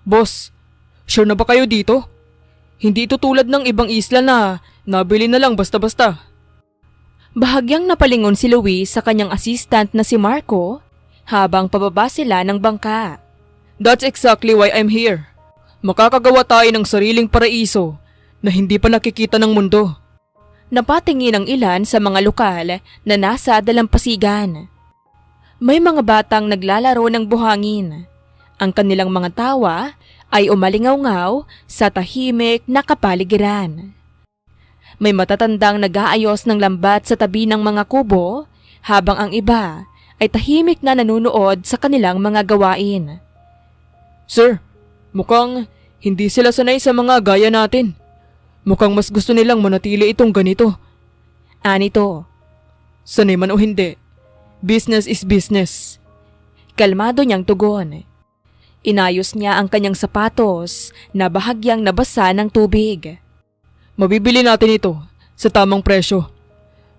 Boss, sure na ba kayo dito? Hindi ito tulad ng ibang isla na nabili na lang basta-basta. Bahagyang napalingon si Luis sa kanyang assistant na si Marco habang pababa sila ng bangka. That's exactly why I'm here. Makakagawa tayo ng sariling paraiso na hindi pa nakikita ng mundo. Napatingin ang ilan sa mga lokal na nasa dalampasigan. May mga batang naglalaro ng buhangin. Ang kanilang mga tawa ay umalingaw-ngaw sa tahimik na kapaligiran. May matatandang nag-aayos ng lambat sa tabi ng mga kubo habang ang iba ay tahimik na nanunood sa kanilang mga gawain. Sir, mukhang hindi sila sanay sa mga gaya natin. Mukhang mas gusto nilang manatili itong ganito. Anito. Sanay man o hindi, business is business. Kalmado niyang tugon. Inayos niya ang kanyang sapatos na bahagyang nabasa ng tubig. Mabibili natin ito sa tamang presyo.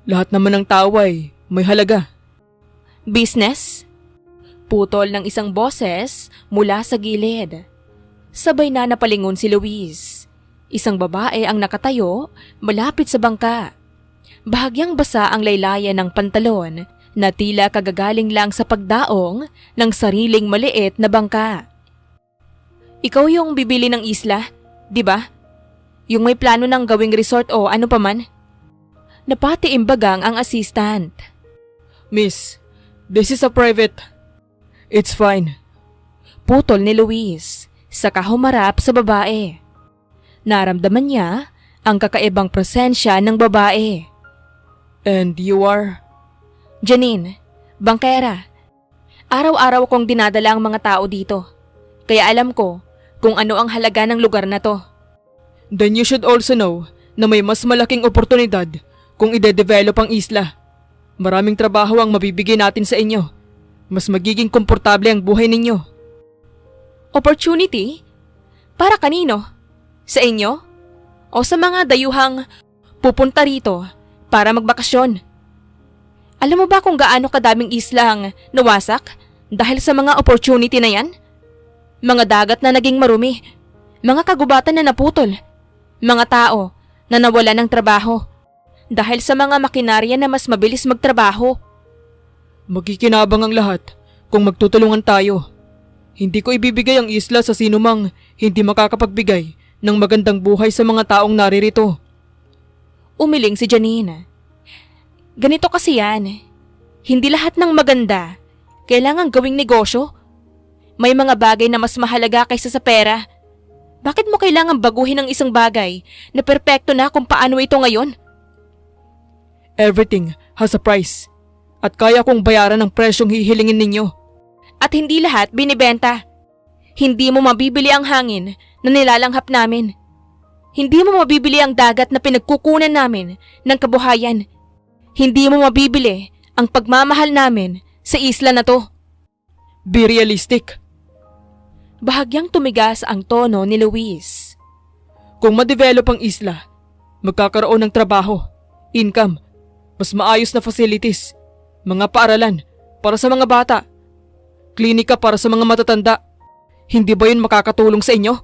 Lahat naman ng tao ay may halaga. Business? Putol ng isang boses mula sa gilid. Sabay na napalingon si Luis. Isang babae ang nakatayo malapit sa bangka. Bahagyang basa ang laylayan ng pantalon na tila kagagaling lang sa pagdaong ng sariling maliit na bangka. Ikaw yung bibili ng isla, di ba? Yung may plano ng gawing resort o ano pa man? Napatiimbagang ang assistant. Miss, this is a private. It's fine. Putol ni Luis, saka humarap sa babae. Naramdaman niya ang kakaibang presensya ng babae. And you are? Janine, bangkera. Araw-araw kong dinadala ang mga tao dito. Kaya alam ko kung ano ang halaga ng lugar na to. Then you should also know na may mas malaking oportunidad kung ide-develop ang isla. Maraming trabaho ang mabibigay natin sa inyo. Mas magiging komportable ang buhay ninyo. Opportunity? Para kanino? Sa inyo? O sa mga dayuhang pupunta rito para magbakasyon? Alam mo ba kung gaano kadaming isla ang nawasak dahil sa mga opportunity na yan? Mga dagat na naging marumi, mga kagubatan na naputol, mga tao na nawala ng trabaho dahil sa mga makinarya na mas mabilis magtrabaho. Magkikinabang ang lahat kung magtutulungan tayo. Hindi ko ibibigay ang isla sa sinumang hindi makakapagbigay ng magandang buhay sa mga taong naririto. Umiling si Janine. Ganito kasi yan. Hindi lahat ng maganda kailangang gawing negosyo. May mga bagay na mas mahalaga kaysa sa pera. Bakit mo kailangang baguhin ang isang bagay na perpekto na kung paano ito ngayon? Everything has a price. At kaya kong bayaran ang presyong hihilingin ninyo. At hindi lahat binibenta. Hindi mo mabibili ang hangin na nilalanghap namin. Hindi mo mabibili ang dagat na pinagkukunan namin ng kabuhayan. Hindi mo mabibili ang pagmamahal namin sa isla na to. Be realistic. Bahagyang tumigas ang tono ni Luis. Kung ma-develop ang isla, magkakaroon ng trabaho, income, mas maayos na facilities, mga paaralan para sa mga bata, klinika para sa mga matatanda. Hindi ba yun makakatulong sa inyo?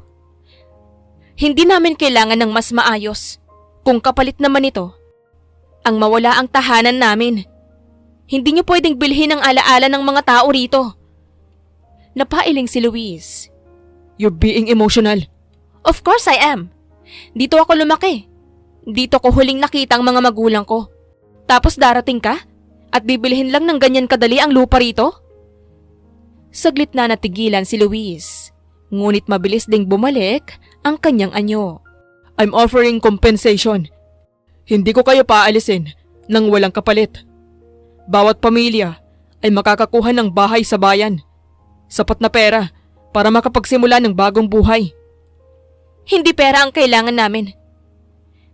Hindi namin kailangan ng mas maayos. Kung kapalit naman ito, ang mawala ang tahanan namin. Hindi niyo pwedeng bilhin ang alaala ng mga tao rito. Napailing si Luis. You're being emotional. Of course I am. Dito ako lumaki. Dito ko huling nakita ang mga magulang ko. Tapos darating ka at bibilhin lang ng ganyan kadali ang lupa rito? Saglit na natigilan si Luis. Ngunit mabilis ding bumalik ang kanyang anyo. I'm offering compensation. Hindi ko kayo paalisin nang walang kapalit. Bawat pamilya ay makakakuha ng bahay sa bayan. Sapat na pera para makapagsimula ng bagong buhay. Hindi pera ang kailangan namin.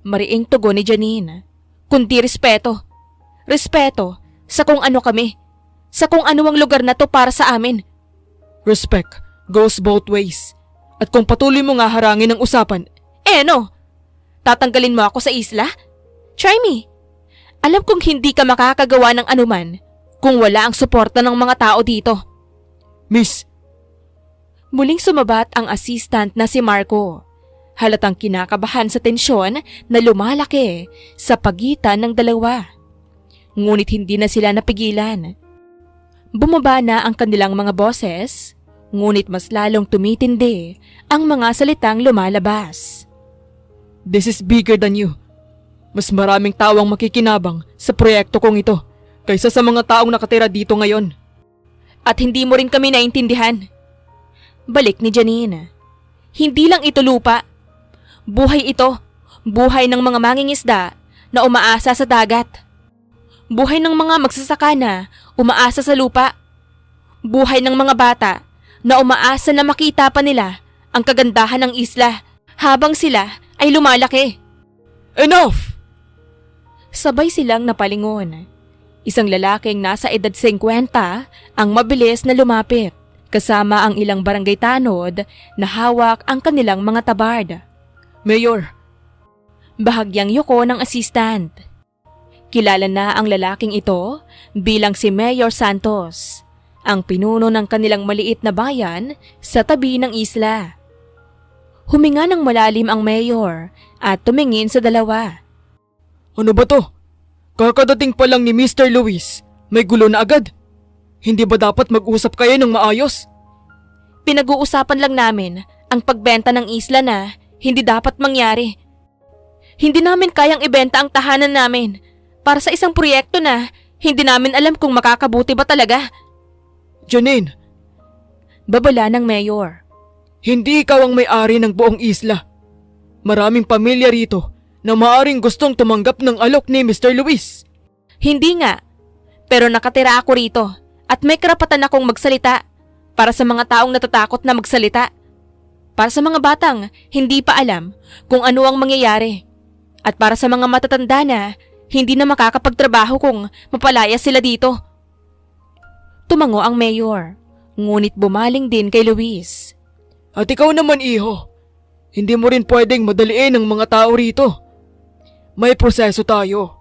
Mariing tugon ni Janine. Kundi respeto. Respeto sa kung ano kami. Sa kung ano ang lugar na to para sa amin. Respect goes both ways. At kung patuloy mo nga harangin ang usapan, no? Tatanggalin mo ako sa isla? Try me. Alam kong hindi ka makakagawa ng anuman kung wala ang suporta ng mga tao dito. Miss, Muling sumabat ang assistant na si Marco. Halatang kinakabahan sa tensyon na lumalaki sa pagitan ng dalawa. Ngunit hindi na sila napigilan. Bumaba na ang kanilang mga boses, ngunit mas lalong tumitindi ang mga salitang lumalabas. This is bigger than you. Mas maraming tao ang makikinabang sa proyekto kong ito kaysa sa mga taong nakatira dito ngayon. At hindi mo rin kami naintindihan. Balik ni Janine. Hindi lang ito lupa. Buhay ito. Buhay ng mga mangingisda na umaasa sa dagat. Buhay ng mga magsasaka na umaasa sa lupa. Buhay ng mga bata na umaasa na makita pa nila ang kagandahan ng isla habang sila ay lumalaki. Enough! Sabay silang napalingon. Isang lalaking nasa edad 50 ang mabilis na lumapit, kasama ang ilang barangay tanod na hawak ang kanilang mga tabard. Mayor, Bahagyang yuko ng assistant. Kilala na ang lalaking ito bilang si Mayor Santos, ang pinuno ng kanilang maliit na bayan sa tabi ng isla. Huminga ng malalim ang mayor at tumingin sa dalawa. ano ba to? Kakadating pa lang ni Mr. Luis, may gulo na agad. Hindi ba dapat mag-usap kayo ng maayos? Pinag-uusapan lang namin ang pagbenta ng isla na hindi dapat mangyari. Hindi namin kayang ibenta ang tahanan namin para sa isang proyekto na hindi namin alam kung makakabuti ba talaga. Janine, Babala ng mayor. hindi ikaw ang may-ari ng buong isla. Maraming pamilya rito na maaring gustong tumanggap ng alok ni Mr. Luis. Hindi nga, pero nakatira ako rito at may karapatan akong magsalita para sa mga taong natatakot na magsalita. Para sa mga batang hindi pa alam kung ano ang mangyayari. At para sa mga matatanda na hindi na makakapagtrabaho kung mapalaya sila dito. Tumango ang mayor, ngunit bumaling din kay Luis. At ikaw naman, iho. Hindi mo rin pwedeng madaliin ang mga tao rito. May proseso tayo.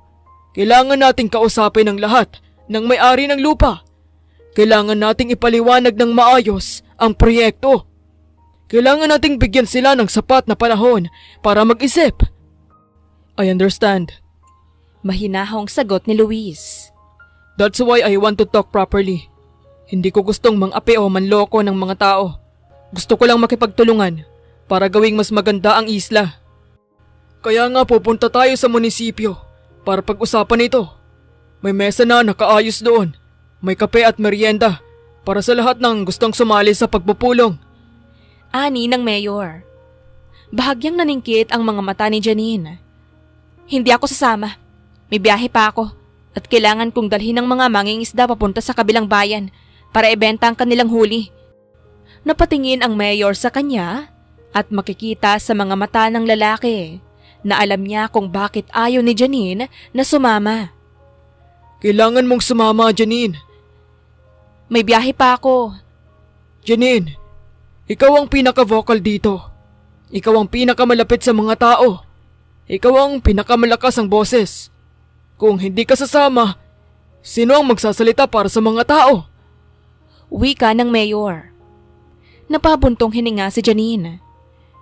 Kailangan nating kausapin ang lahat ng may-ari ng lupa. Kailangan nating ipaliwanag ng maayos ang proyekto. Kailangan nating bigyan sila ng sapat na panahon para mag-isip. I understand. Mahinahong sagot ni Luis. That's why I want to talk properly. Hindi ko gustong mang-api o manloko ng mga tao. Gusto ko lang makipagtulungan para gawing mas maganda ang isla. Kaya nga pupunta tayo sa munisipyo para pag-usapan ito. May mesa na nakaayos doon. May kape at merienda para sa lahat ng gustong sumali sa pagpupulong. Ani ng mayor. Bahagyang naningkit ang mga mata ni Janine. Hindi ako sasama. May biyahe pa ako at kailangan kong dalhin ng mga mangingisda papunta sa kabilang bayan para ibenta ang kanilang huli. Napatingin ang mayor sa kanya at makikita sa mga mata ng lalaki na alam niya kung bakit ayaw ni Janine na sumama. Kailangan mong sumama, Janine. May biyahe pa ako. Janine, ikaw ang pinaka-vocal dito. Ikaw ang pinakamalapit sa mga tao. Ikaw ang pinakamalakas ang boses. Kung hindi ka sasama, sino ang magsasalita para sa mga tao? Wika ng mayor. Napabuntong hininga si Janine.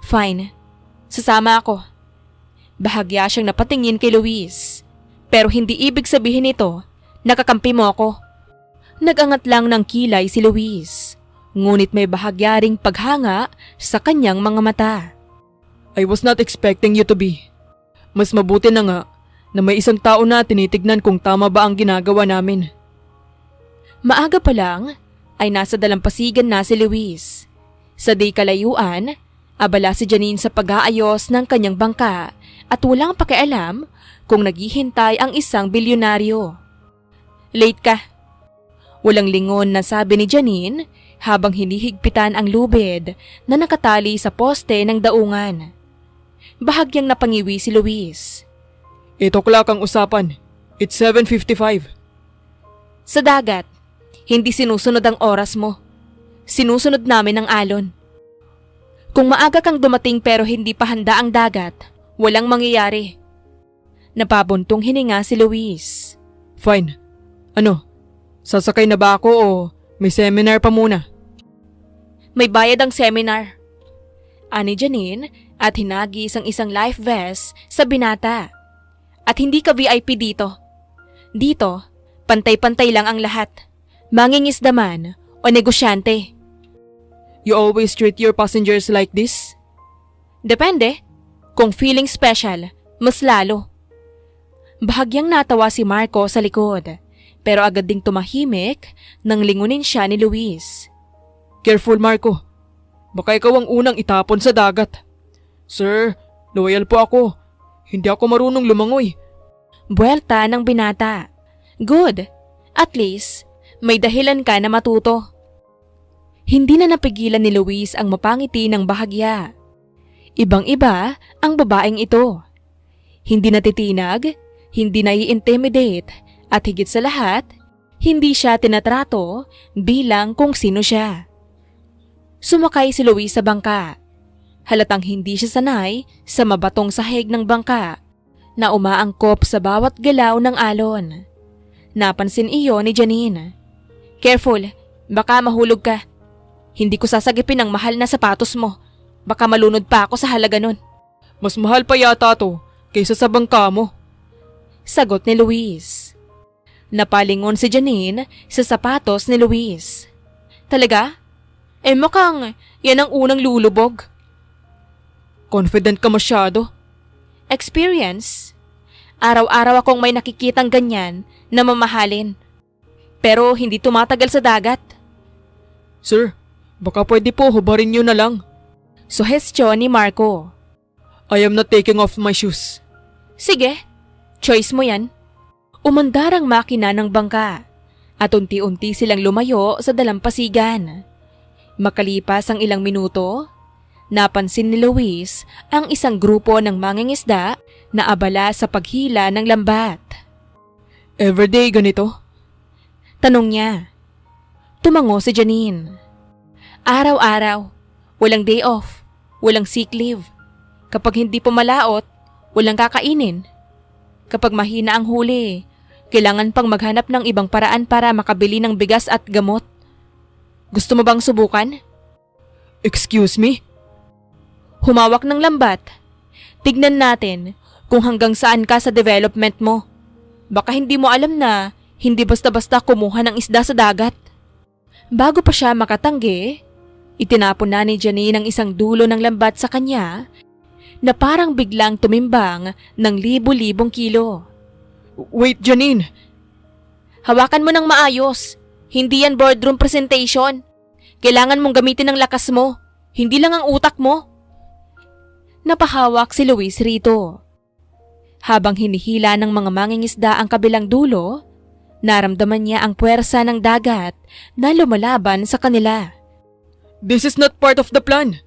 Fine, sasama ako. Bahagya siyang napatingin kay Luis. Pero hindi ibig sabihin nito, nakakampi mo ako. Nagangat lang ng kilay si Luis. Ngunit may bahagya ring paghanga sa kanyang mga mata. I was not expecting you to be. Mas mabuti na nga na may isang tao na tinitignan kung tama ba ang ginagawa namin. Maaga pa lang ay nasa dalampasigan na si Luis. Sa di kalayuan, abala si Janine sa pag-aayos ng kanyang bangka at walang pakialam kung naghihintay ang isang bilyonaryo. Late ka. Walang lingon na sabi ni Janine habang hinihigpitan ang lubid na nakatali sa poste ng daungan. Bahagyang napangiwi si Luis. 8 o'clock ang usapan. It's 7:55. Sa dagat, hindi sinusunod ang oras mo. Sinusunod namin ang alon. Kung maaga kang dumating pero hindi pa handa ang dagat, walang mangyayari. Napabuntong hininga si Luis. Fine. Ano? Sasakay na ba ako o may seminar pa muna? May bayad ang seminar. Ani Janine at hinagis ang isang life vest sa binata. At hindi ka VIP dito. Dito, pantay-pantay lang ang lahat. Mangingisda man o negosyante. You always treat your passengers like this? Depende. Kung feeling special, mas lalo. Bahagyang natawa si Marco sa likod, pero agad ding tumahimik nang lingunin siya ni Luis. Careful, Marco. Baka ikaw ang unang itapon sa dagat. Sir, loyal po ako. Hindi ako marunong lumangoy. Buwelta ng binata. Good. At least, may dahilan ka na matuto. Hindi na napigilan ni Luis ang mapangiti ng bahagya. Ibang-iba ang babaeng ito. Hindi natitinag, hindi nai-intimidate, at higit sa lahat, hindi siya tinatrato bilang kung sino siya. Sumakay si Luis sa bangka. Halatang hindi siya sanay sa mabatong sahig ng bangka na umaangkop sa bawat galaw ng alon. Napansin iyon ni Janine. Careful, baka mahulog ka. Hindi ko sasagipin ang mahal na sapatos mo. Baka malunod pa ako sa halaga nun. Mas mahal pa yata to kaysa sa bangka mo. Sagot ni Luis. Napalingon si Janine sa sapatos ni Luis. Talaga? Mukhang yan ang unang lulubog. Confident ka masyado. Experience? Araw-araw akong may nakikitang ganyan na mamahalin. Pero hindi tumatagal sa dagat. Sir, baka pwede po hubarin niyo na lang. Suhestyon ni Marco. I am not taking off my shoes. Sige, choice mo yan. Umandar ang makina ng bangka at unti-unti silang lumayo sa dalampasigan. Makalipas ang ilang minuto, napansin ni Luis ang isang grupo ng mangingisda na abala sa paghila ng lambat. Everyday ganito? Tanong niya. Tumango si Janine. Araw-araw, walang day off, walang sick leave. Kapag hindi pumalaot, walang kakainin. Kapag mahina ang huli, kailangan pang maghanap ng ibang paraan para makabili ng bigas at gamot. Gusto mo bang subukan? Excuse me? Humawak ng lambat. Tignan natin kung hanggang saan ka sa development mo. Baka hindi mo alam na hindi basta-basta kumuha ng isda sa dagat. Bago pa siya makatanggi, itinapon na ni Janine ang isang dulo ng lambat sa kanya na parang biglang tumimbang ng libo-libong kilo. Wait, Janine! Hawakan mo ng maayos. Hindi yan boardroom presentation. Kailangan mong gamitin ang lakas mo, hindi lang ang utak mo. Napahawak si Luis rito. Habang hinihila ng mga mangingisda ang kabilang dulo, naramdaman niya ang puwersa ng dagat na lumalaban sa kanila. This is not part of the plan.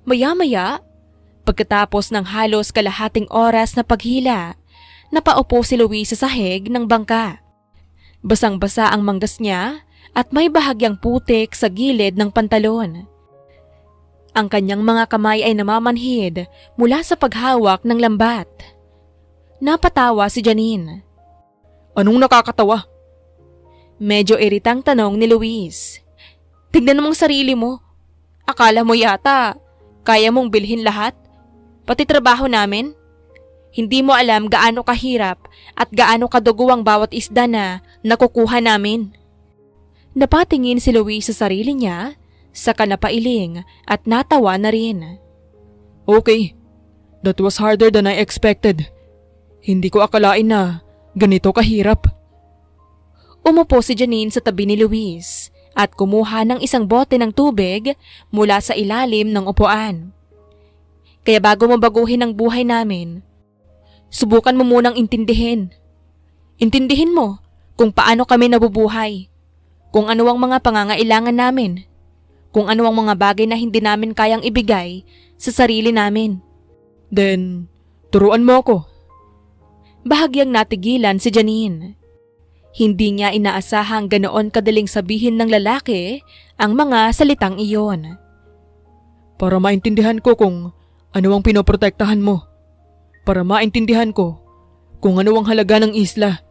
Maya-maya, pagkatapos ng halos kalahating oras na paghila, napaupo si Luis sa sahig ng bangka. Basang-basa ang manggas niya at may bahagyang putik sa gilid ng pantalon. Ang kanyang mga kamay ay namamanhid mula sa paghawak ng lambat. Napatawa si Janine. Anong nakakatawa? Medyo iritang tanong ni Luis. Tignan mong sarili mo. Akala mo yata kaya mong bilhin lahat? Pati trabaho namin? Hindi mo alam gaano kahirap at gaano kadugo ang bawat isda na nakukuha namin. Napatingin si Luis sa sarili niya, saka napailing at natawa na rin. Okay, that was harder than I expected. Hindi ko akalain na ganito kahirap. Umupo si Janine sa tabi ni Luis at kumuha ng isang bote ng tubig mula sa ilalim ng upuan. Kaya bago mo baguhin ang buhay namin, subukan mo munang intindihin. Intindihin mo kung paano kami nabubuhay, kung ano ang mga pangangailangan namin, kung ano ang mga bagay na hindi namin kayang ibigay sa sarili namin. Then, turuan mo ako. Bahagyang natigilan si Janine. Hindi niya inaasahang ganoon kadaling sabihin ng lalaki ang mga salitang iyon. Para maintindihan ko kung ano ang pinoprotektahan mo. Para maintindihan ko kung ano ang halaga ng isla.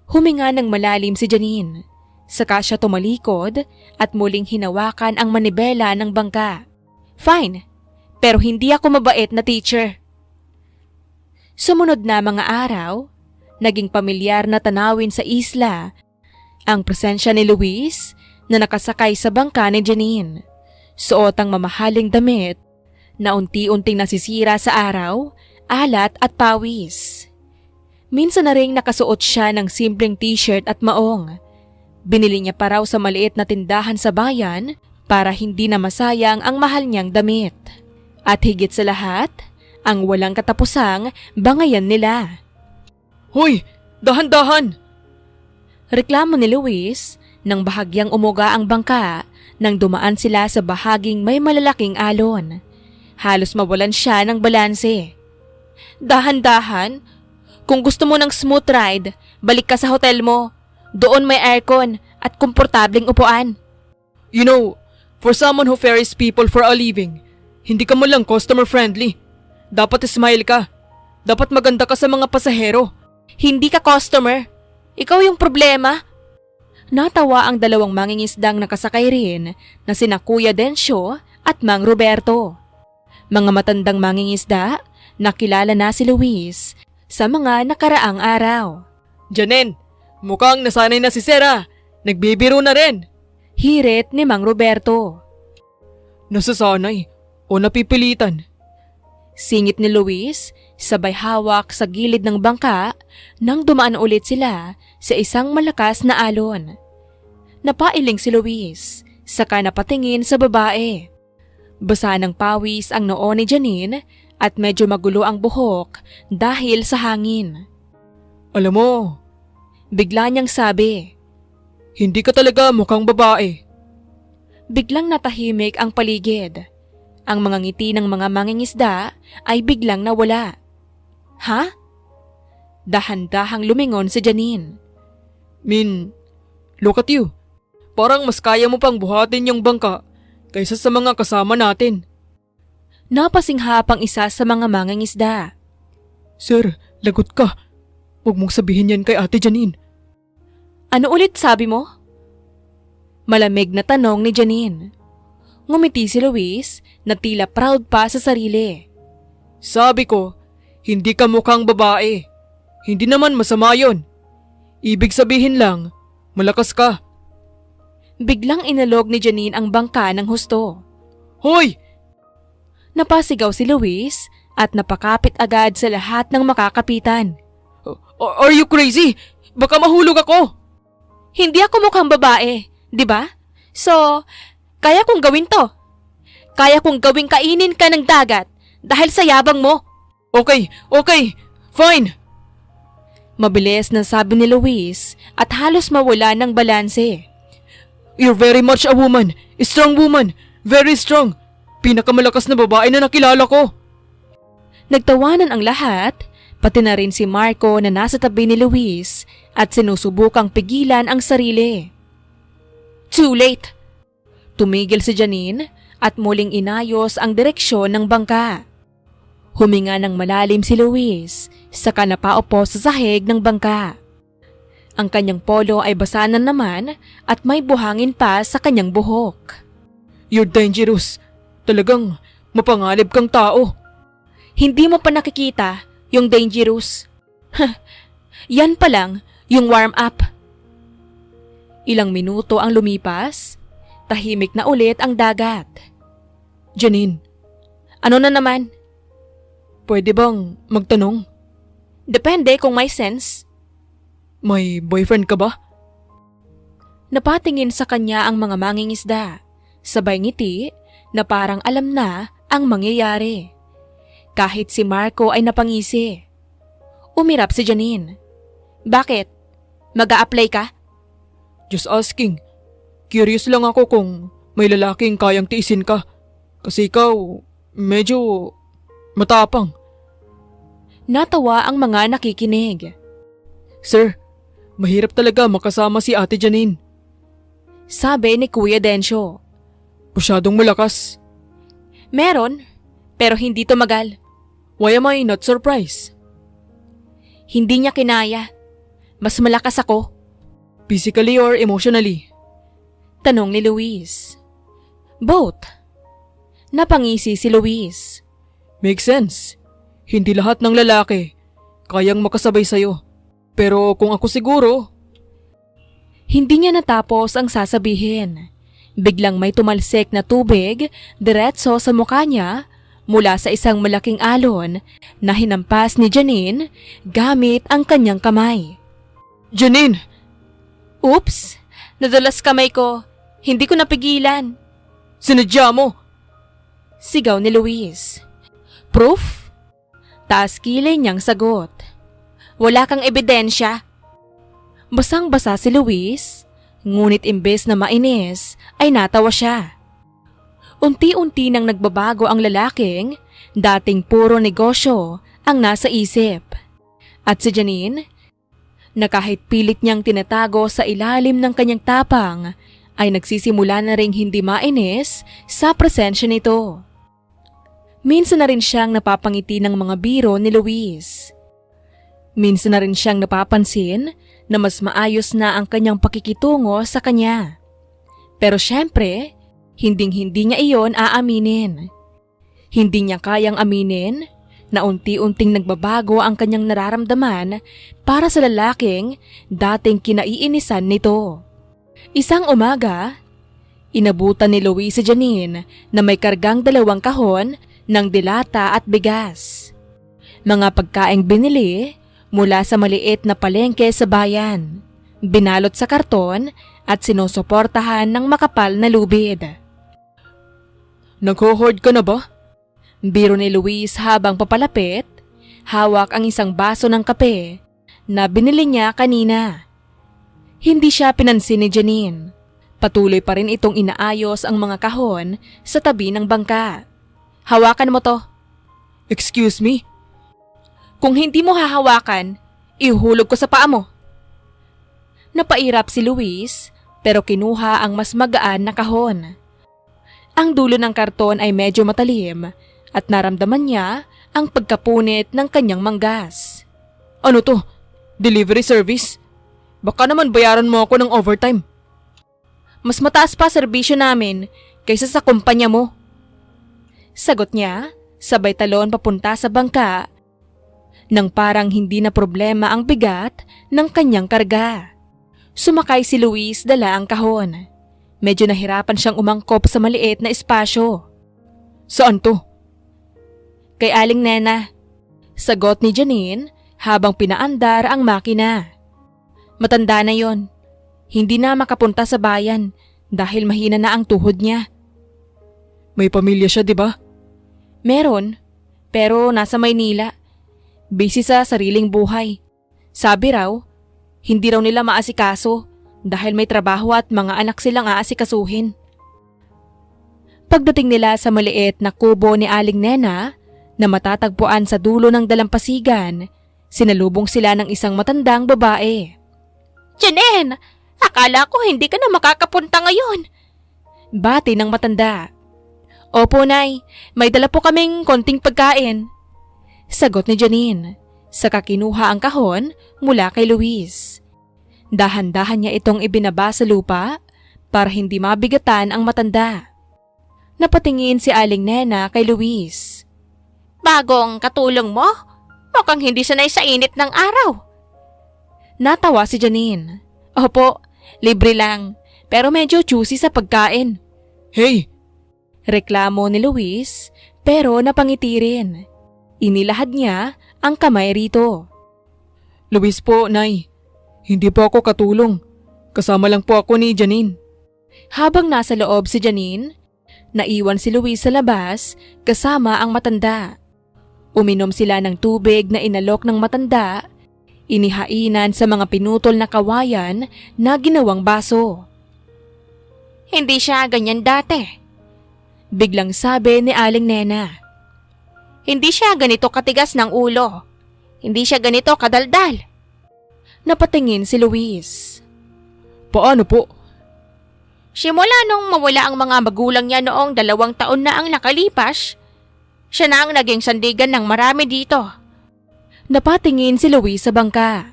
Huminga ng malalim si Janine. Saka siya tumalikod at muling hinawakan ang manibela ng bangka. Fine, pero hindi ako mabait na teacher. Sumunod na mga araw, naging pamilyar na tanawin sa isla ang presensya ni Luis na nakasakay sa bangka ni Janine. Suot ang mamahaling damit na unti-unting nasisira sa araw, alat at pawis. Minsan na ring nakasuot siya ng simpleng t-shirt at maong. Binili niya pa raw sa maliit na tindahan sa bayan para hindi na masayang ang mahal niyang damit. At higit sa lahat, ang walang katapusang bangayan nila. Hoy! Dahan-dahan! Reklamo ni Luis nang bahagyang umuga ang bangka nang dumaan sila sa bahaging may malalaking alon. Halos mawalan siya ng balanse. Dahan-dahan? Kung gusto mo ng smooth ride, balik ka sa hotel mo. Doon may aircon at komportableng upuan. You know, for someone who ferries people for a living, hindi ka man lang customer friendly. Dapat smile ka. Dapat maganda ka sa mga pasahero. Hindi ka customer. Ikaw yung problema. Natawa ang dalawang mangingisdang nakasakay rin na sina Kuya Densyo at Mang Roberto. Mga matandang mangingisda, nakilala na si Luis sa mga nakaraang araw. Janine, mukhang nasanay na si Sarah. Nagbibiro na rin. Hirit ni Mang Roberto. Nasasanay o napipilitan. Singit ni Luis, sabay hawak sa gilid ng bangka nang dumaan ulit sila sa isang malakas na alon. Napailing si Luis, saka napatingin sa babae. Basa ng pawis ang noo ni Janine at medyo magulo ang buhok dahil sa hangin. Alam mo, Bigla niyang sabi. hindi ka talaga mukhang babae. Biglang natahimik ang paligid. Ang mga ngiti ng mga mangingisda ay biglang nawala. Ha? Dahan-dahang lumingon si Janine. Look at you. Parang mas kaya mo pang buhatin yung bangka kaysa sa mga kasama natin. Napasinghapang isa sa mga mangingisda. Sir, lagot ka. Huwag mong sabihin yan kay Ate Janine. Ano ulit sabi mo? Malamig na tanong ni Janine. Ngumiti si Luis na tila proud pa sa sarili. Sabi ko, hindi ka mukhang babae. Hindi naman masama yon. Ibig sabihin lang, malakas ka. Biglang inalog ni Janine ang bangka ng husto. Hoy! Napasigaw si Luis at napakapit agad sa lahat ng makakapitan. Are you crazy? Baka mahulog ako. Hindi ako mukhang babae, di ba? So, kaya kong gawin to. Kaya kong gawing kainin ka ng dagat dahil sa yabang mo. Okay, fine. Mabilis na sabi ni Luis at halos mawala ng balanse. You're very much a woman. A strong woman. Very strong. Pinakamalakas na babae na nakilala ko. Nagtawanan ang lahat, pati na rin si Marco na nasa tabi ni Luis at sinusubukang pigilan ang sarili. Too late! Tumigil si Janine at muling inayos ang direksyon ng bangka. Huminga ng malalim si Luis, saka napaupo sa sahig ng bangka. Ang kanyang polo ay basa na naman at may buhangin pa sa kanyang buhok. You're dangerous. Talagang mapangalib kang tao. Hindi mo pa nakikita yung dangerous. Yan pa lang yung warm up. Ilang minuto ang lumipas, tahimik na ulit ang dagat. Janine, Ano na naman? pwede bang magtanong? Depende kung may sense. May boyfriend ka ba? Napatingin sa kanya ang mga mangingisda, sabay ngiti na parang alam na ang mangyayari. Kahit si Marco ay napangisi. Umirap si Janine. Bakit? Mag-a-apply ka? Just asking. Curious lang ako kung may lalaking kayang tiisin ka. Kasi ikaw, medyo matapang. Natawa ang mga nakikinig. Sir, mahirap talaga makasama si Ate Janine. Sabi ni Kuya Densyo. Masyadong malakas. Meron, pero hindi tumagal. Why am I not surprised? Hindi niya kinaya. Mas malakas ako. Physically or emotionally? Tanong ni Luis. Both. Napangisi si Luis. Makes sense. Hindi lahat ng lalaki kayang makasabay sa'yo. Pero kung ako siguro... Hindi niya natapos ang sasabihin. Biglang may tumalsik na tubig diretso sa mukha niya mula sa isang malaking alon na hinampas ni Janine gamit ang kanyang kamay. Janine! Oops! Nadulas kamay ko. Hindi ko napigilan. Sinadya mo! Sigaw ni Luis. Proof? Taas kilay niyang sagot. Wala kang ebidensya. Basang-basa si Luis, ngunit imbes na mainis ay natawa siya. Unti-unti nang nagbabago ang lalaking, dating puro negosyo ang nasa isip. At si Janine, na kahit pilit niyang tinatago sa ilalim ng kanyang tapang, ay nagsisimula na ring hindi mainis sa presensya nito. Minsan na rin siyang napapangiti ng mga biro ni Luis. Minsan na rin siyang napapansin na mas maayos na ang kanyang pakikitungo sa kanya. Pero syempre, hinding-hindi niya iyon aaminin. Hindi niya kayang aminin na unti-unting nagbabago ang kanyang nararamdaman para sa lalaking dating kinaiinisan nito. Isang umaga, inabutan ni Luis si Janine na may kargang 2 kahon ng dilata at bigas. Mga pagkaing binili mula sa maliit na palengke sa bayan, binalot sa karton at sinusuportahan ng makapal na lubid. Nag-hoard ka na ba? Biro ni Luis habang papalapit, hawak ang isang baso ng kape na binili niya kanina. Hindi siya pinansin ni Janine. Patuloy pa rin itong inaayos ang mga kahon sa tabi ng bangka. Hawakan mo to. Excuse me? Kung hindi mo hahawakan, ihulog ko sa paa mo. Napairap si Luis pero kinuha ang mas magaan na kahon. Ang dulo ng karton ay medyo matalim at naramdaman niya ang pagkapunit ng kanyang manggas. Ano to? Delivery service? Baka naman bayaran mo ako ng overtime. Mas mataas pa serbisyo namin kaysa sa kumpanya mo. Sagot niya, sabay talon papunta sa bangka nang parang hindi na problema ang bigat ng kanyang karga. Sumakay si Luis, dala ang kahon. Medyo nahirapan siyang umangkop sa maliit na espasyo. Saan to? Kay Aling Nena. Sagot ni Janine habang pinaandar ang makina. Matanda na yon. Hindi na makapunta sa bayan dahil mahina na ang tuhod niya. May pamilya siya, di ba? Meron, pero nasa Maynila. Busy sa sariling buhay. Sabi raw, hindi raw nila maasikaso dahil may trabaho at mga anak silang aasikasuhin. Pagdating nila sa maliit na kubo ni Aling Nena na matatagpuan sa dulo ng dalampasigan, sinalubong sila ng isang matandang babae. Janine! Akala ko hindi ka na makakapunta ngayon. Bati ng matanda. Opo, Nay. May dala po kaming konting pagkain. Sagot ni Janine, saka kinuha ang kahon mula kay Luis. Dahan-dahan niya itong ibinaba sa lupa para hindi mabigatan ang matanda. Napatingin si Aling Nena kay Luis. Bagong katulong mo? Mukhang hindi sanay sa init ng araw. Natawa si Janine. Opo, libre lang, pero medyo juicy sa pagkain. Hey! Reklamo ni Luis, pero napangiti rin. Inilahad niya ang kamay rito. Luis po, Nay. Hindi po ako katulong. Kasama lang po ako ni Janine. Habang nasa loob si Janine, naiwan si Luis sa labas kasama ang matanda. Uminom sila ng tubig na inalok ng matanda, inihainan sa mga pinutol na kawayan na ginawang baso. Hindi siya ganyan dati. Biglang sabi ni Aling Nena. Hindi siya ganito katigas ng ulo. Hindi siya ganito kadaldal. Napatingin si Luis. Paano po? Simula nung mawala ang mga magulang niya noong 2 taon na ang nakalipas, siya na ang naging sandigan ng marami dito. Napatingin si Luis sa bangka.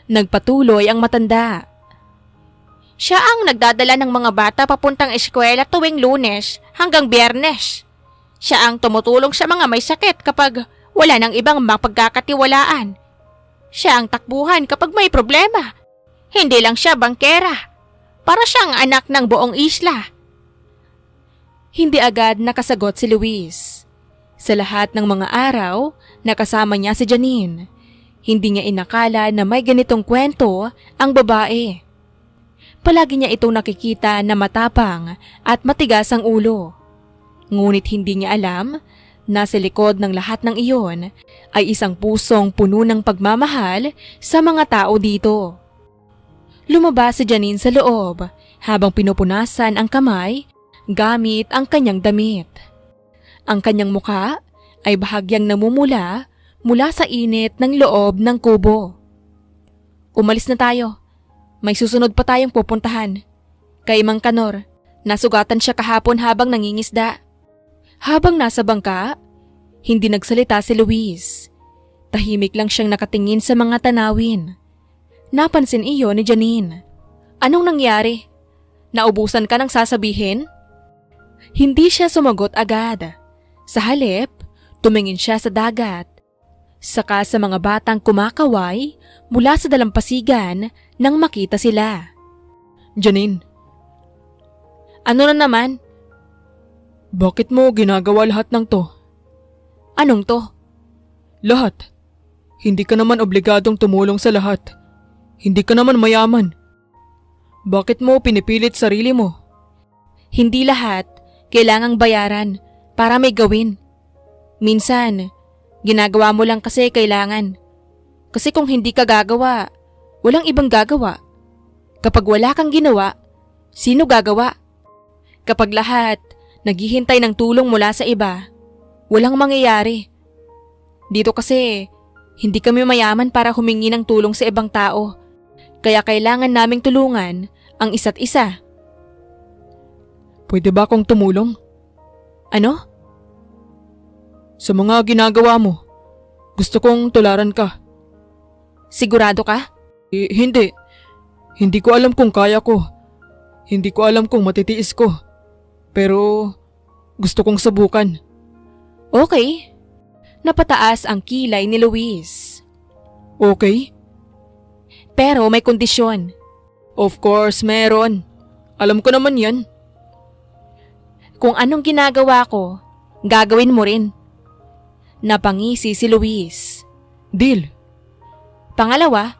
Nagpatuloy ang matanda. Siya ang nagdadala ng mga bata papuntang eskwela tuwing Lunes hanggang Biyernes. Siya ang tumutulong sa mga may sakit kapag wala ng ibang mapagkakatiwalaan. Siya ang takbuhan kapag may problema. Hindi lang siya bangkera. Para siyang anak ng buong isla. Hindi agad nakasagot si Luis. Sa lahat ng mga araw, nakasama niya si Janine. Hindi niya inakala na may ganitong kwento ang babae. Palagi niya itong nakikita na matapang at matigas ang ulo. Ngunit hindi niya alam na sa likod ng lahat ng iyon ay isang pusong puno ng pagmamahal sa mga tao dito. Lumabas si Janine sa loob habang pinupunasan ang kamay gamit ang kanyang damit. Ang kanyang muka ay bahagyang namumula mula sa init ng loob ng kubo. Umalis na tayo. May susunod pa tayong pupuntahan. Kay Mang Kanor, nasugatan siya kahapon habang nangingisda. Habang nasa bangka, hindi nagsalita si Luis. Tahimik lang siyang nakatingin sa mga tanawin. Napansin iyon ni Janine. Anong nangyari? Naubusan ka ng sasabihin? Hindi siya sumagot agad. Sa halip, tumingin siya sa dagat. Saka sa mga batang kumakaway mula sa dalampasigan nang makita sila. Janine, Ano na naman? bakit mo ginagawa lahat ng to? Anong to? Lahat. Hindi ka naman obligadong tumulong sa lahat. Hindi ka naman mayaman. Bakit mo pinipilit sarili mo? Hindi lahat kailangang bayaran para may gawin. Minsan, ginagawa mo lang kasi kailangan. Kasi kung hindi ka gagawa, walang ibang gagawa. Kapag wala kang ginawa, sino gagawa? Kapag lahat naghihintay ng tulong mula sa iba, walang mangyayari. Dito kasi, hindi kami mayaman para humingi ng tulong sa ibang tao. Kaya kailangan naming tulungan ang isa't isa. Pwede ba akong tumulong? Ano? Sa mga ginagawa mo, gusto kong tularan ka. Sigurado ka? Hindi. Hindi ko alam kung kaya ko. Hindi ko alam kung matitiis ko. Pero gusto kong subukan. Okay. Napataas ang kilay ni Luis. Okay? Pero may kondisyon. Of course, meron. Alam ko naman yan. Kung anong ginagawa ko, gagawin mo rin. Napangisi si Luis. Deal. Pangalawa,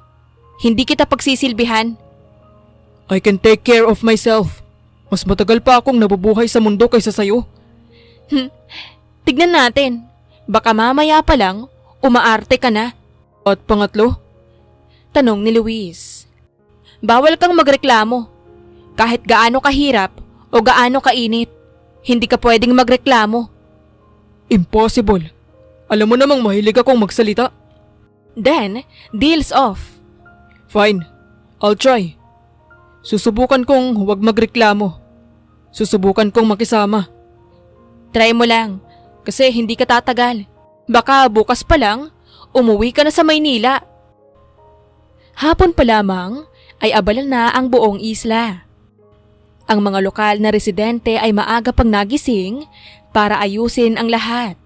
hindi kita pagsisilbihan. I can take care of myself. Mas matagal pa akong nabubuhay sa mundo kaysa sayo. Tignan natin. Baka mamaya pa lang, umaarte ka na. At pangatlo, Tanong ni Luis. Bawal kang magreklamo. Kahit gaano kahirap o gaano kainit, hindi ka pwedeng magreklamo. impossible. Alam mo namang mahilig akong magsalita. Then, deals off. Fine, I'll try. Susubukan kong huwag magreklamo. Susubukan kong makisama. Try mo lang, kasi hindi ka tatagal. Baka bukas pa lang, umuwi ka na sa Maynila. Hapon pa lamang ay abala na ang buong isla. Ang mga lokal na residente ay maaga pang nagising para ayusin ang lahat.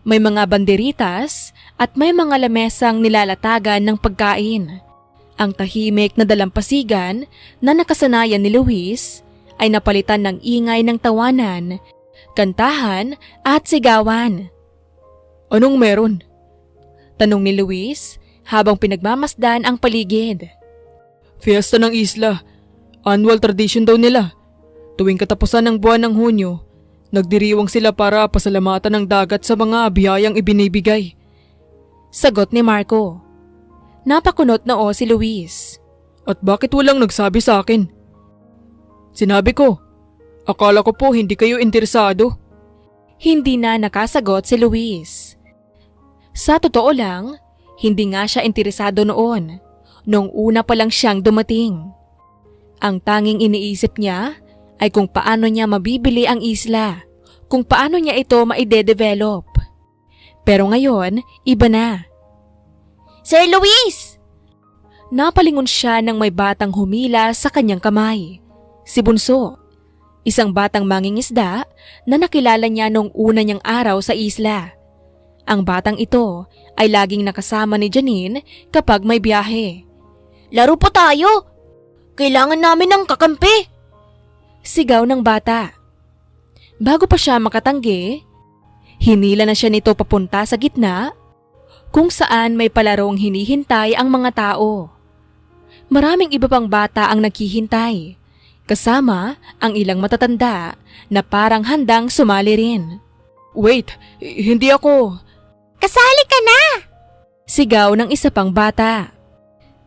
May mga banderitas at may mga lamesang nilalatagan ng pagkain. Ang tahimik na dalampasigan na nakasanayan ni Luis ay napalitan ng ingay ng tawanan, kantahan at sigawan. Anong meron? Tanong ni Luis habang pinagmamasdan ang paligid. Fiesta ng isla. Annual tradition daw nila. Tuwing katapusan ng buwan ng Hunyo, nagdiriwang sila para pasalamatan ng dagat sa mga biyayang ibinibigay. Sagot ni Marco. Napakunot noo si Luis. At bakit walang nagsabi sa akin? Sinabi ko, akala ko po hindi kayo interesado. Hindi na nakasagot si Luis. Sa totoo lang, hindi nga siya interesado noon, nung una pa lang siyang dumating. Ang tanging iniisip niya ay kung paano niya mabibili ang isla, kung paano niya ito maide-develop. Pero ngayon, iba na. Sir Luis! Napalingon siya nang may batang humila sa kanyang kamay. Si Bunso, isang batang mangingisda na nakilala niya noong una niyang araw sa isla. Ang batang ito ay laging nakasama ni Janine kapag may biyahe. Laro po tayo! Kailangan namin ng kakampi! Sigaw ng bata. Bago pa siya makatanggi, hinila na siya nito papunta sa gitna kung saan may palarong hinihintay ang mga tao. Maraming iba pang bata ang naghihintay, kasama ang ilang matatanda na parang handang sumali rin. Wait, hindi ako. Kasali ka na! Sigaw ng isa pang bata.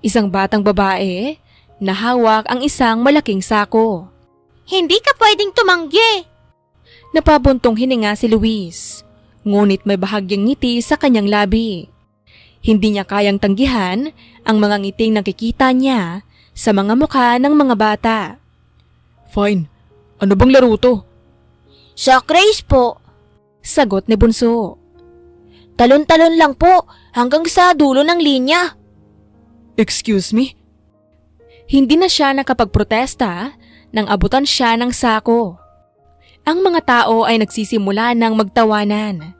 Isang batang babae na hawak ang isang malaking sako. Hindi ka pwedeng tumanggi! Napabuntong hininga si Luis, ngunit may bahagyang ngiti sa kanyang labi. Hindi niya kayang tanggihan ang mga ngiting nakikita niya sa mga mukha ng mga bata. Fine. Ano bang laro to? Sack race po. Sagot ni Bunso. Talon-talon lang po hanggang sa dulo ng linya. Excuse me? Hindi na siya nakapagprotesta nang abutan siya ng sako. Ang mga tao ay nagsisimula ng magtawanan.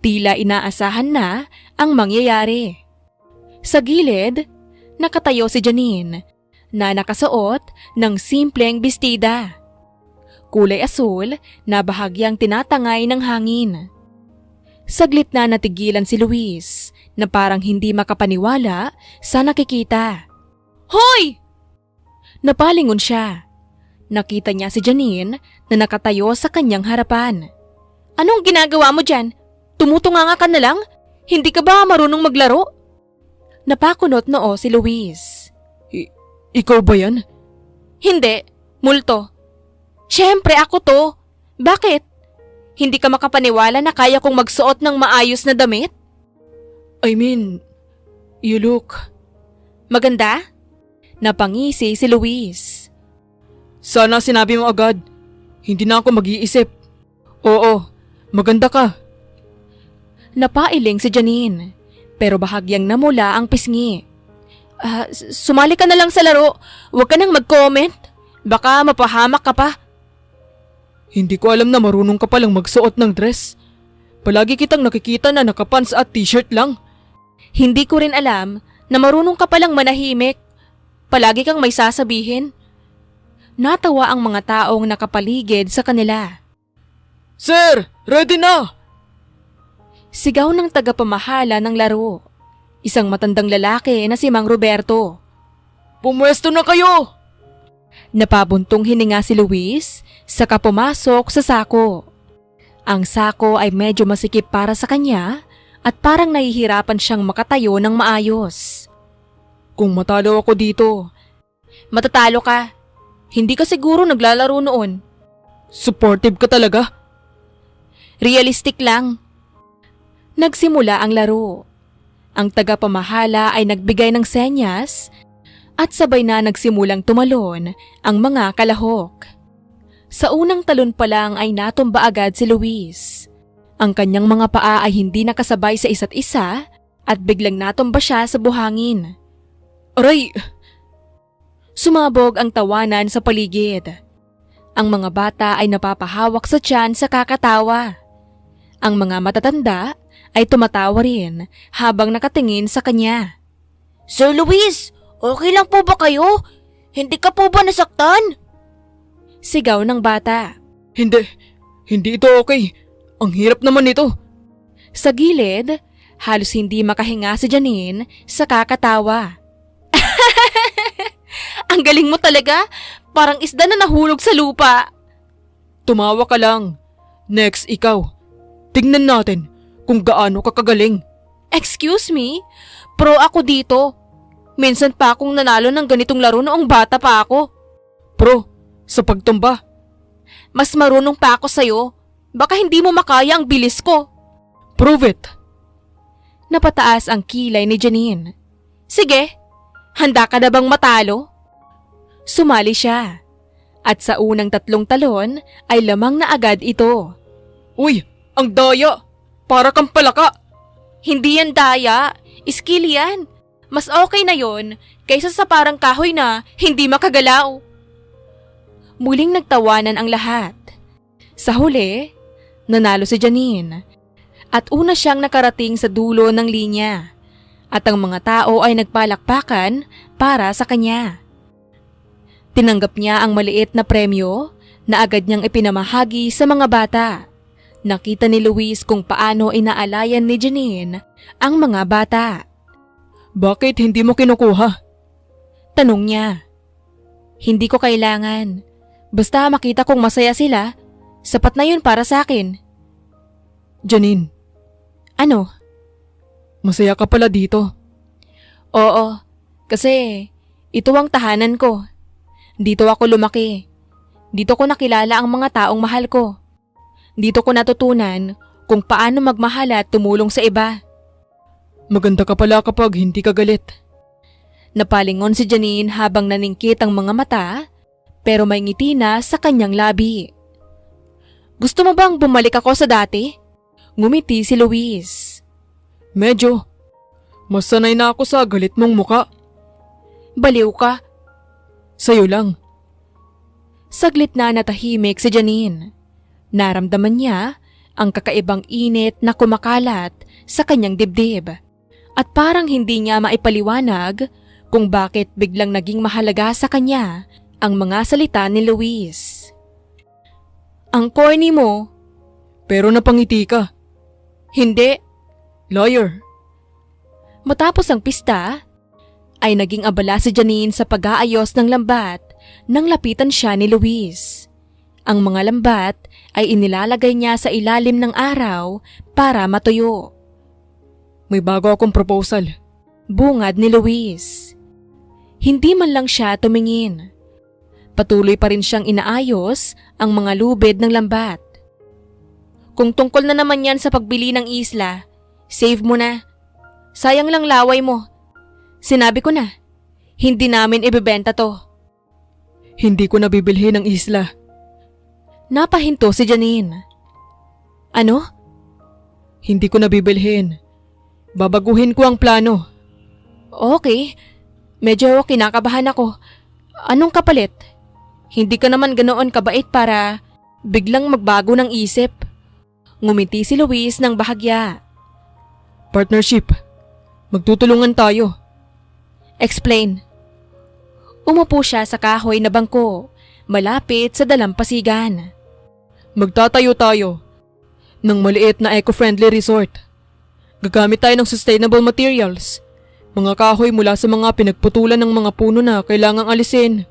Tila inaasahan na ang mangyayari. Sa gilid, nakatayo si Janine na nakasuot ng simpleng bestida. Kulay asul na bahagyang tinatangay ng hangin. Saglit na natigilan si Luis na parang hindi makapaniwala sa nakikita. Hoy! Napalingon siya. Nakita niya si Janine na nakatayo sa kanyang harapan. Anong ginagawa mo dyan? Tumutunganga ka na lang? Hindi ka ba marunong maglaro? Napakunot noo si Luis. Ikaw ba yan? Hindi, multo. Siyempre ako to. Bakit? Hindi ka makapaniwala na kaya kong magsuot ng maayos na damit? I mean, you look... Maganda? Napangisi si Luis. Sana sinabi mo agad. Hindi na ako mag-iisip. Oo, maganda ka. Napailing si Janine, pero bahagyang namula ang pisngi. Sumali ka na lang sa laro. Huwag ka nang mag-comment. Baka mapahamak ka pa. Hindi ko alam na marunong ka palang magsuot ng dress. Palagi kitang nakikita na nakapants at t-shirt lang. Hindi ko rin alam na marunong ka palang manahimik. Palagi kang may sasabihin. Natawa ang mga taong nakapaligid sa kanila. Sir, ready na! Sigaw ng tagapamahala ng laro. Isang matandang lalaki na si Mang Roberto. Pumwesto na kayo! Napabuntong hininga si Luis saka pumasok sa sako. Ang sako ay medyo masikip para sa kanya at parang nahihirapan siyang makatayo ng maayos. Kung matalo ako dito, Matatalo ka. Hindi ka siguro naglalaro noon. supportive ka talaga. Realistic lang. Nagsimula ang laro. Ang tagapamahala ay nagbigay ng senyas at sabay na nagsimulang tumalon ang mga kalahok. Sa unang talon pa lang ay natumba agad si Luis. Ang kanyang mga paa ay hindi nakasabay sa isa't isa at biglang natumba siya sa buhangin. Aray! Sumabog ang tawanan sa paligid. Ang mga bata ay napapahawak sa tiyan sa kakatawa. Ang mga matatanda ay tumatawa rin habang nakatingin sa kanya. Sir Luis, okay lang po ba kayo? Hindi ka po ba nasaktan? Sigaw ng bata. Hindi ito okay. Ang hirap naman ito. Sa gilid, halos hindi makahinga si Janine sa kakatawa. Ang galing mo talaga. Parang isda na nahulog sa lupa. Tumawa ka lang. Next, ikaw. Tingnan natin kung gaano ka kagaling. Excuse me? Pro ako dito. Minsan pa akong nanalo ng ganitong laro noong bata pa ako. Pro, sa pagtumba. Mas marunong pa ako sa'yo. Baka hindi mo makaya ang bilis ko. Prove it. Napataas ang kilay ni Janine. Sige, handa ka na bang matalo? Sumali siya. At sa unang 3 talon ay lamang na agad ito. Uy, ang daya. Para kang palaka. Hindi yan daya. Skill yan. Mas okay na yon kaysa sa parang kahoy na hindi makagalaw. Muling nagtawanan ang lahat. Sa huli, nanalo si Janine. At una siyang nakarating sa dulo ng linya. At ang mga tao ay nagpalakpakan para sa kanya. Tinanggap niya ang maliit na premyo na agad niyang ipinamahagi sa mga bata. Nakita ni Luis kung paano inaalayan ni Janine ang mga bata. Bakit hindi mo kinukuha? Tanong niya. Hindi ko kailangan. Basta makita kong masaya sila, sapat na yun para sa akin. Janine, Ano? masaya ka pala dito. Oo, kasi ito ang tahanan ko. Dito ako lumaki. Dito ko nakilala ang mga taong mahal ko. Dito ko natutunan kung paano magmahal at tumulong sa iba. Maganda ka pala kapag hindi ka galit. Napalingon si Janine habang naningkit ang mga mata, pero may ngiti na sa kanyang labi. Gusto mo bang bumalik ako sa dati? Ngumiti si Luis. Medyo. Mas sanay na ako sa galit mong muka. Baliw ka. Sa'yo lang. Saglit na natahimik si Janine. Naramdaman niya ang kakaibang init na kumakalat sa kanyang dibdib. At parang hindi niya maipaliwanag kung bakit biglang naging mahalaga sa kanya ang mga salita ni Luis. Ang corny mo. Pero napangiti ka. Hindi. Liar. Matapos ang pista, ay naging abala si Janine sa pag-aayos ng lambat nang lapitan siya ni Luis. Ang mga lambat ay inilalagay niya sa ilalim ng araw para matuyo. May bago akong proposal. Bungad ni Luis. Hindi man lang siya tumingin. Patuloy pa rin siyang inaayos ang mga lubid ng lambat. Kung tungkol na naman yan sa pagbili ng isla, save mo na. Sayang lang laway mo. Sinabi ko na, hindi namin ibebenta to. Hindi ko nabibilhin ng isla. Napahinto si Janine. Ano? Hindi ko nabibilhin. Babaguhin ko ang plano. Okay. Medyo kinakabahan ako. Anong kapalit? Hindi ka naman ganoon kabait para biglang magbago ng isip. Ngumiti si Luis ng bahagya. Partnership. Magtutulungan tayo. Explain. Umupo siya sa kahoy na bangko, malapit sa dalampasigan. Magtatayo tayo ng maliit na eco-friendly resort. Gagamit tayo ng sustainable materials. Mga kahoy mula sa mga pinagputulan ng mga puno na kailangang alisin.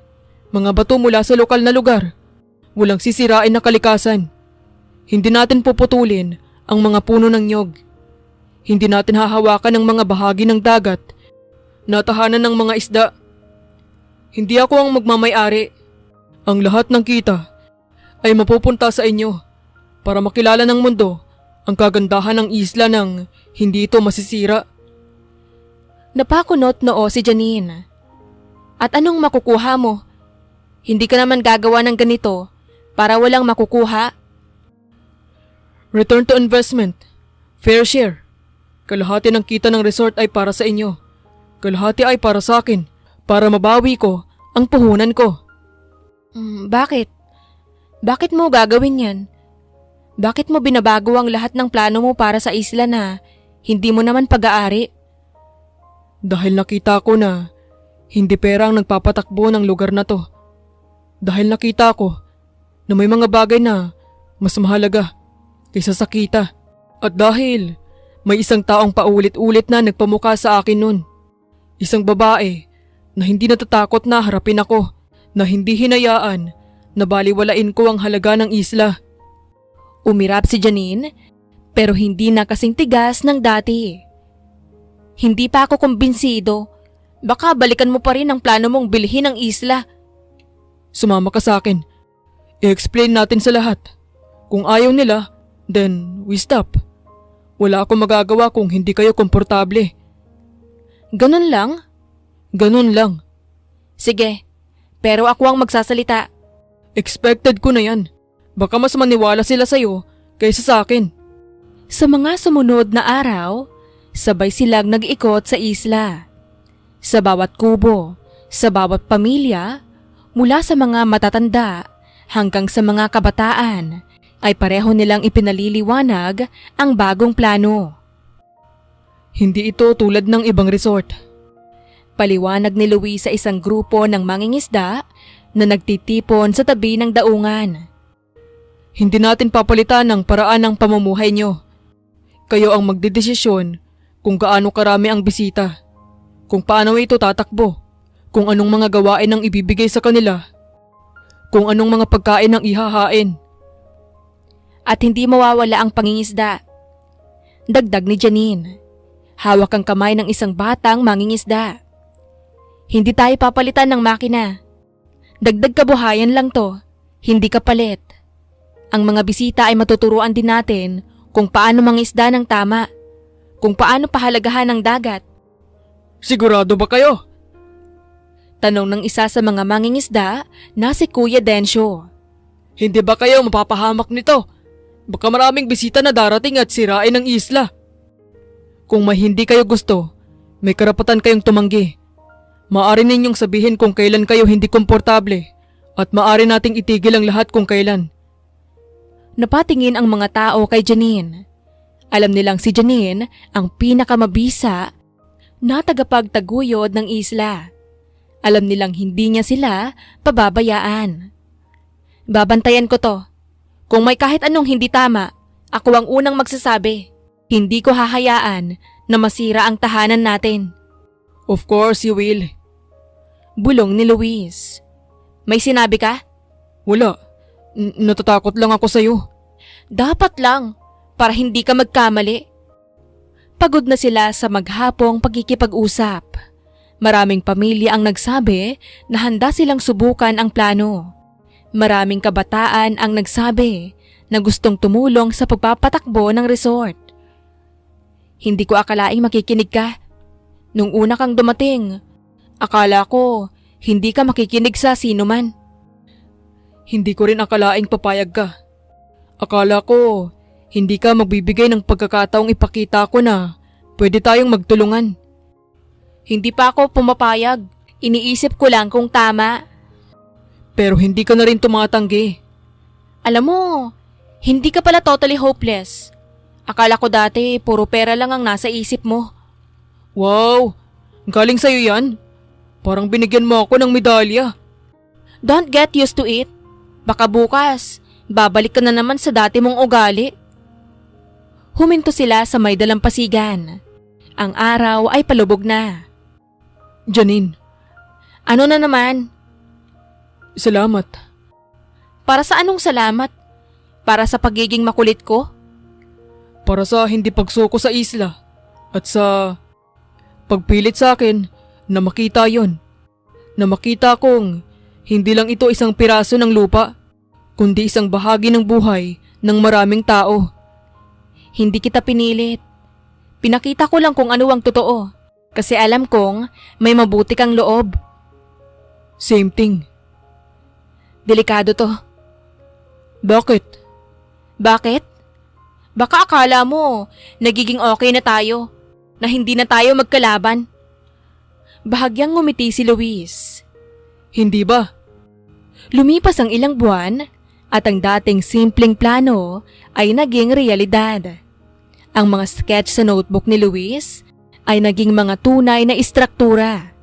Mga bato mula sa lokal na lugar. Walang sisirain na kalikasan. Hindi natin puputulin ang mga puno ng nyog. Hindi natin hahawakan ang mga bahagi ng dagat na tahanan ng mga isda. Hindi ako ang magmamay-ari. Ang lahat ng kita ay mapupunta sa inyo para makilala ng mundo ang kagandahan ng isla ng hindi ito masisira. Napakunot noo si Janine. At anong makukuha mo? Hindi ka naman gagawa ng ganito para walang makukuha. Return to investment. Fair share. Kalahati ng kita ng resort ay para sa inyo. Kalahati ay para sa akin. Para mabawi ko ang puhunan ko. Bakit? Bakit mo gagawin yan? Bakit mo binabago ang lahat ng plano mo para sa isla na hindi mo naman pag-aari? Dahil nakita ko na hindi pera ang nagpapatakbo ng lugar na to. Dahil nakita ko na may mga bagay na mas mahalaga kaysa sa kita. At dahil may isang taong paulit-ulit na nagpamukha sa akin nun. Isang babae na hindi natatakot na harapin ako, na hindi hinayaan na baliwalain ko ang halaga ng isla. Umirap si Janine pero hindi na kasing tigas ng dati. Hindi pa ako kumbinsido. Baka balikan mo pa rin ang plano mong bilhin ang isla. Sumama ka sa akin. I-explain natin sa lahat. Kung ayaw nila, then we stop. Wala akong magagawa kung hindi kayo komportable. Ganun lang? Ganun lang. Sige, pero ako ang magsasalita. Expected ko na yan. Baka mas maniwala sila sa'yo kaysa sa akin. Sa mga sumunod na araw, sabay silang nag-ikot sa isla. Sa bawat kubo, sa bawat pamilya, mula sa mga matatanda hanggang sa mga kabataan, ay pareho nilang ipinaliliwanag ang bagong plano. Hindi ito tulad ng ibang resort. Paliwanag ni Luis sa isang grupo ng mangingisda na nagtitipon sa tabi ng daungan. Hindi natin papalitan ang paraan ng pamumuhay nyo. Kayo ang magdedesisyon kung gaano karami ang bisita, kung paano ito tatakbo, kung anong mga gawain ang ibibigay sa kanila, kung anong mga pagkain ang ihahain. At hindi mawawala ang pangingisda. Dagdag ni Janine. Hawak ang kamay ng isang batang mangingisda. Hindi tayo papalitan ng makina. Dagdag kabuhayan lang to, hindi kapalit. Ang mga bisita ay matuturuan din natin kung paano mangisda ng tama, kung paano pahalagahan ng dagat. Sigurado ba kayo? Tanong ng isa sa mga mangingisda na si Kuya Densyo. Hindi ba kayo mapapahamak nito? Baka maraming bisita na darating at sirain ang isla. Kung may hindi kayo gusto, may karapatan kayong tumanggi. Maaari ninyong sabihin kung kailan kayo hindi komportable at maaari nating itigil ang lahat kung kailan. Napatingin ang mga tao kay Janine. Alam nilang si Janine ang pinakamabisa na tagapagtaguyod ng isla. Alam nilang hindi niya sila pababayaan. Babantayan ko to. Kung may kahit anong hindi tama, ako ang unang magsasabi. Hindi ko hahayaan na masira ang tahanan natin. Of course you will. Bulong ni Luis. May sinabi ka? Wala. Natatakot lang ako sa'yo. Dapat lang, para hindi ka magkamali. Pagod na sila sa maghapong pagkikipag-usap. Maraming pamilya ang nagsabi na handa silang subukan ang plano. Maraming kabataan ang nagsabi na gustong tumulong sa pagpapatakbo ng resort. Hindi ko akalaing makikinig ka. Nung una kang dumating, akala ko hindi ka makikinig sa sino man. Hindi ko rin akalaing papayag ka. Akala ko hindi ka magbibigay ng pagkakataong ipakita ko na pwede tayong magtulungan. Hindi pa ako pumapayag. Iniisip ko lang kung tama. Pero hindi ka na rin tumatanggi. Alam mo, hindi ka pala totally hopeless. Akala ko dati puro pera lang ang nasa isip mo. Wow! Galing sa'yo yan? Parang binigyan mo ako ng medalya. Don't get used to it. Baka bukas, babalik ka na naman sa dati mong ugali. Huminto sila sa may dalampasigan. Ang araw ay palubog na. Janine. Ano na naman? Salamat. Para sa anong salamat? Para sa pagiging makulit ko? Para sa hindi pagsuko sa isla at sa pagpilit sa akin na makita yon. Na makita kong hindi lang ito isang piraso ng lupa, kundi isang bahagi ng buhay ng maraming tao. Hindi kita pinilit. Pinakita ko lang kung ano ang totoo. Kasi alam kong may mabuti kang loob. Same thing. Delikado to. Bakit? Bakit? Baka akala mo nagiging okay na tayo, na hindi na tayo magkalaban. Bahagyang ngumiti si Luis. Hindi ba? Lumipas ang ilang buwan at ang dating simpleng plano ay naging realidad. Ang mga sketch sa notebook ni Luis ay naging mga tunay na istruktura.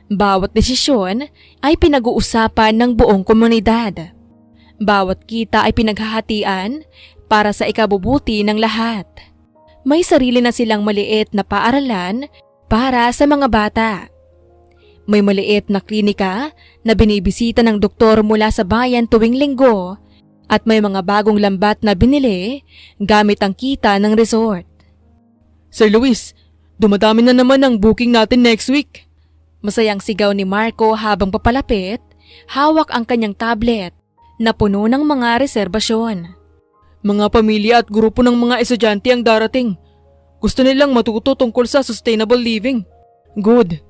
Bawat desisyon ay pinag-uusapan ng buong komunidad. Bawat kita ay pinaghahatian para sa ikabubuti ng lahat. May sarili na silang maliit na paaralan para sa mga bata. May maliit na klinika na binibisita ng doktor mula sa bayan tuwing linggo at may mga bagong lambat na binili gamit ang kita ng resort. Sir Luis, dumadami na naman ang booking natin next week. Masayang sigaw ni Marco habang papalapit, hawak ang kanyang tablet na puno ng mga reserbasyon. Mga pamilya at grupo ng mga estudyante ang darating. Gusto nilang matuto tungkol sa sustainable living. Good.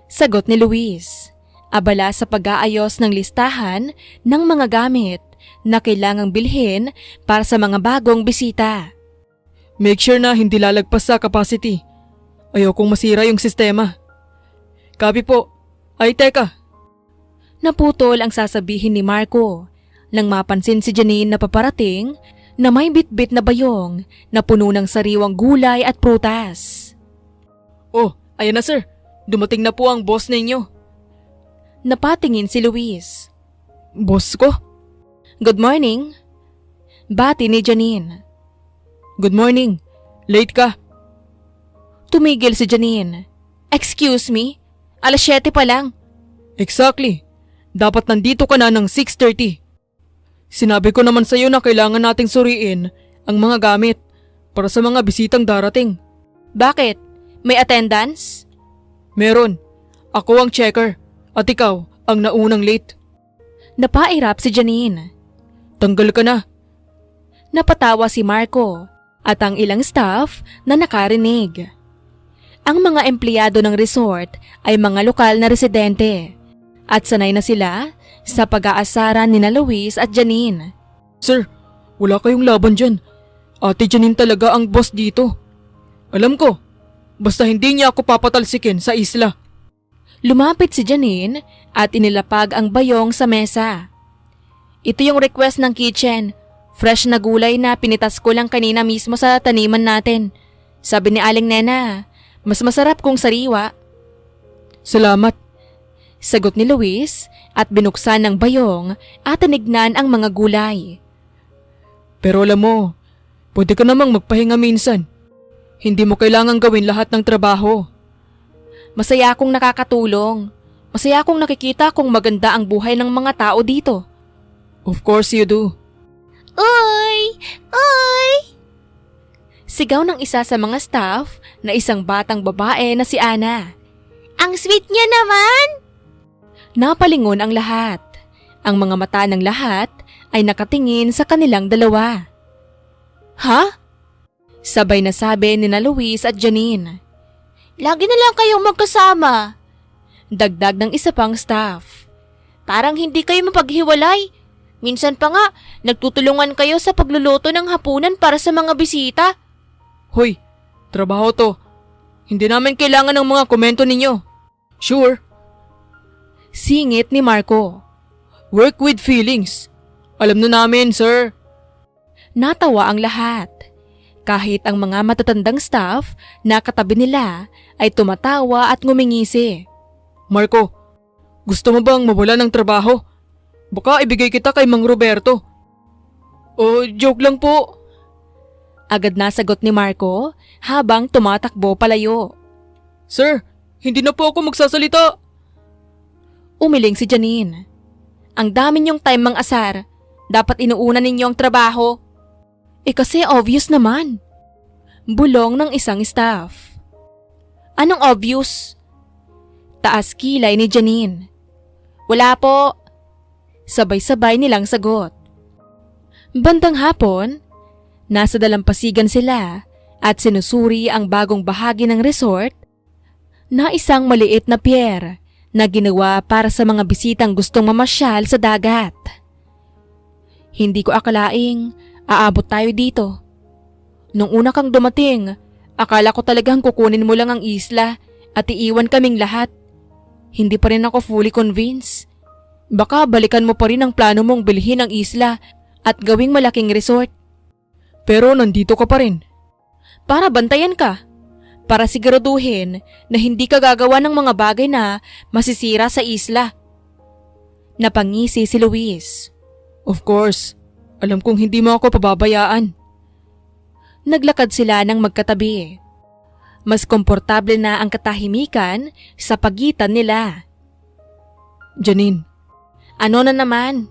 Sagot ni Luis, abala sa pag-aayos ng listahan ng mga gamit na kailangang bilhin para sa mga bagong bisita. Make sure na hindi lalagpas sa capacity. Ayokong masira yung sistema. Copy po. Ay teka, Naputol ang sasabihin ni Marco nang mapansin si Janine na paparating na may bitbit na bayong na puno ng sariwang gulay at prutas. oh, ayan na sir. Dumating na po ang boss ninyo. Napatingin si Luis. Boss ko? Good morning. Bati ni Janine. Good morning. Late ka. Tumigil si Janine. Excuse me? Alas 7 pa lang. Exactly. Dapat nandito ka na ng 6:30. Sinabi ko naman sa'yo na kailangan nating suriin ang mga gamit para sa mga bisitang darating. Bakit? May attendance? Meron. Ako ang checker at ikaw ang naunang late. Napairap si Janine. Tanggal ka na. Napatawa si Marco at ang ilang staff na nakarinig. Ang mga empleyado ng resort ay mga lokal na residente at sanay na sila sa pag-aasaran ni Luis at Janine. Sir, wala kayong laban dyan. Ate Janine talaga ang boss dito. Alam ko, basta hindi niya ako papatalsikin sa isla. Lumapit si Janine at inilapag ang bayong sa mesa. Ito yung request ng kitchen. Fresh na gulay na pinitas ko lang kanina mismo sa taniman natin. Sabi ni Aling Nena, mas masarap kung sariwa. Salamat. Sagot ni Luis at binuksan ng bayong at tinignan ang mga gulay. Pero alam mo, pwede ka namang magpahinga minsan. Hindi mo kailangang gawin lahat ng trabaho. Masaya akong nakakatulong. Masaya akong nakikita kung maganda ang buhay ng mga tao dito. Of course you do. Uy! Uy! Sigaw ng isa sa mga staff na isang batang babae na si Ana. Ang sweet niya naman! Napalingon ang lahat. Ang mga mata ng lahat ay nakatingin sa kanilang dalawa. Ha? Sabay na sabi ni Luis at Janine. Lagi na lang kayong magkasama. Dagdag ng isa pang staff. Parang hindi kayo mapaghiwalay. Minsan pa nga, nagtutulungan kayo sa pagluluto ng hapunan para sa mga bisita. Hoy, trabaho to. Hindi namin kailangan ng mga komento ninyo. Sure, Singit ni Marco. work with feelings. Alam na namin, sir. Natawa ang lahat. Kahit ang mga matatandang staff na katabi nila ay tumatawa at ngumingisi. Marco, gusto mo bang mawala ng trabaho? Baka ibigay kita kay Mang Roberto. Oh, joke lang po. Agad na sagot ni Marco habang tumatakbo palayo. Sir, hindi na po ako magsasalita. Umiling si Janine. Ang dami niyong time mang asar. Dapat inuuna ninyo ang trabaho. Kasi obvious naman. Bulong ng isang staff. Anong obvious? Taas kilay ni Janine. Wala po. Sabay-sabay nilang sagot. Bandang hapon, nasa dalampasigan sila at sinusuri ang bagong bahagi ng resort na isang maliit na pier na ginawa para sa mga bisitang gustong mamasyal sa dagat. Hindi ko akalaing aabot tayo dito. Nung una kang dumating, akala ko talagang kukunin mo lang ang isla at iiwan kaming lahat. Hindi pa rin ako fully convinced. Baka balikan mo pa rin ang plano mong bilhin ang isla at gawing malaking resort. Pero nandito ka pa rin. Para bantayan ka. Para siguraduhin na hindi ka gagawa ng mga bagay na masisira sa isla. Napangisi si Luis. Of course, alam kong hindi mo ako pababayaan. Naglakad sila ng magkatabi. Mas komportable na ang katahimikan sa pagitan nila. Janine, Ano na naman?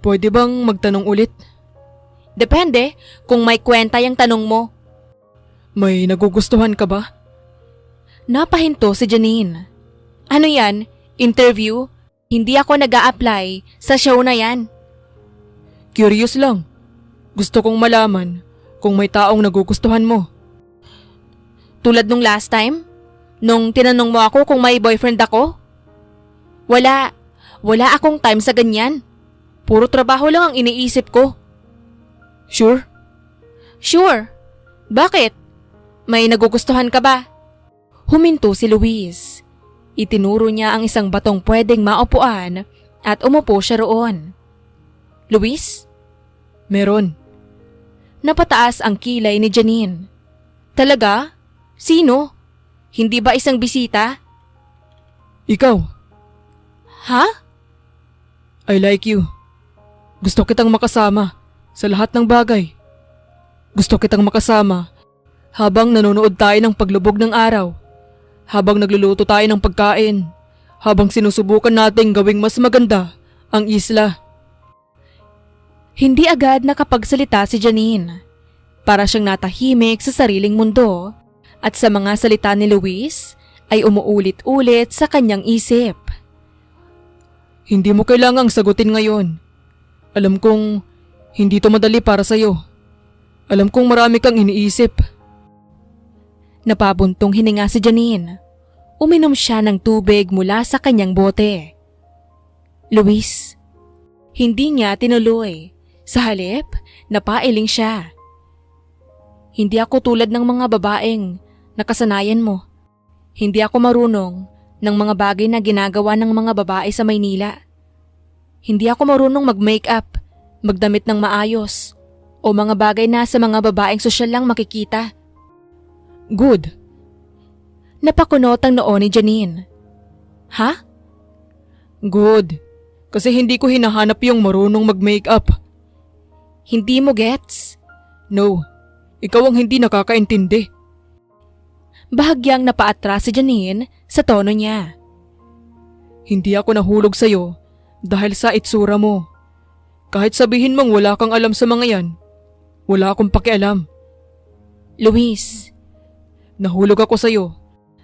pwede bang magtanong ulit? Depende kung may kwenta yung tanong mo. May nagugustuhan ka ba? Napahinto si Janine. Ano yan? Interview? Hindi ako nag-a-apply sa show na yan. Curious lang. Gusto kong malaman kung may taong nagugustuhan mo. Tulad nung last time? Nung tinanong mo ako kung may boyfriend ako? Wala. Wala akong time sa ganyan. Puro trabaho lang ang iniisip ko. Sure? Sure. Bakit? May nagugustuhan ka ba? Huminto si Luis. Itinuro niya ang isang batong pwedeng maupuan at umupo siya roon. Luis? Meron. Napataas ang kilay ni Janine. Talaga? Sino? Hindi ba isang bisita? Ikaw, Ha? I like you. Gusto kitang makasama sa lahat ng bagay. Gusto kitang makasama habang nanonood tayo ng paglubog ng araw. Habang nagluluto tayo ng pagkain. Habang sinusubukan nating gawing mas maganda ang isla. Hindi agad nakapagsalita si Janine. Para siyang natahimik sa sariling mundo at sa mga salita ni Luis ay umuulit-ulit sa kanyang isip. Hindi mo kailangang sagutin ngayon. Alam kong hindi to madali para sa'yo. Alam kong marami kang iniisip. Napabuntong hininga si Janine. Uminom siya ng tubig mula sa kanyang bote. Luis, hindi niya tinuloy. Sa halip, napailing siya. Hindi ako tulad ng mga babaeng nakasanayan mo. Hindi ako marunong ng mga bagay na ginagawa ng mga babae sa Maynila. Hindi ako marunong mag-makeup, magdamit ng maayos, o mga bagay na sa mga babaeng sosyal lang makikita. Good. Napakunot ang noo ni Janine. Ha? Good. Kasi hindi ko hinahanap yung marunong mag-makeup. Hindi mo gets? No. Ikaw ang hindi nakakaintindi. Bahagyang napaatras si Janine sa tono niya. Hindi ako nahulog sa'yo dahil sa itsura mo. Kahit sabihin mong wala kang alam sa mga yan, wala akong pakialam. Luis, Nahulog ako sa'yo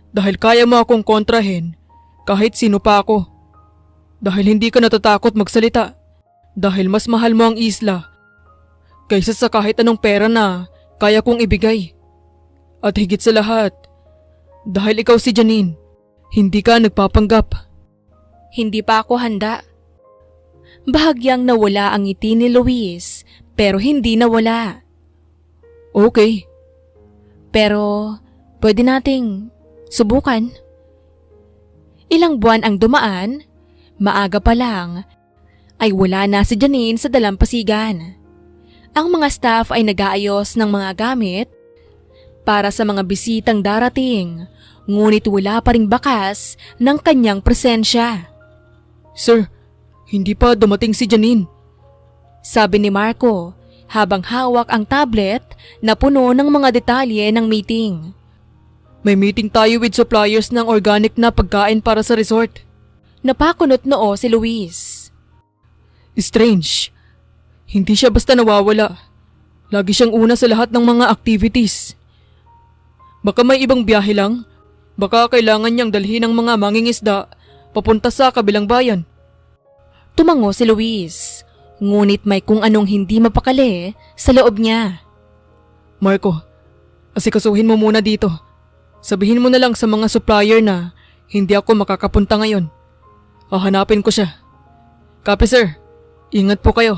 dahil kaya mo akong kontrahin kahit sino pa ako. Dahil hindi ka natatakot magsalita. Dahil mas mahal mo ang isla kaysa sa kahit anong pera na kaya kong ibigay. At higit sa lahat, dahil ikaw si Janine, hindi ka nagpapanggap. hindi pa ako handa. Bahagyang nawala ang ngiti ni Luis pero hindi nawala. Okay. Pero pwede nating subukan. Ilang buwan ang dumaan, maaga pa lang, ay wala na si Janine sa dalampasigan. Ang mga staff ay nag-aayos ng mga gamit para sa mga bisitang darating, ngunit wala pa ring bakas ng kanyang presensya. Sir, hindi pa dumating si Janine. Sabi ni Marco habang hawak ang tablet na puno ng mga detalye ng meeting. May meeting tayo with suppliers ng organic na pagkain para sa resort. Napakunot noo si Luis. Strange. Hindi siya basta nawawala. Lagi siyang una sa lahat ng mga activities. Baka may ibang biyahe lang. Baka kailangan niyang dalhin ang mga mangingisda papunta sa kabilang bayan. Tumango si Luis, ngunit may kung anong hindi mapakali sa loob niya. Marco, asikasuhin mo muna dito. Sabihin mo na lang sa mga supplier na hindi ako makakapunta ngayon. Hahanapin ko siya. Copy sir, ingat po kayo.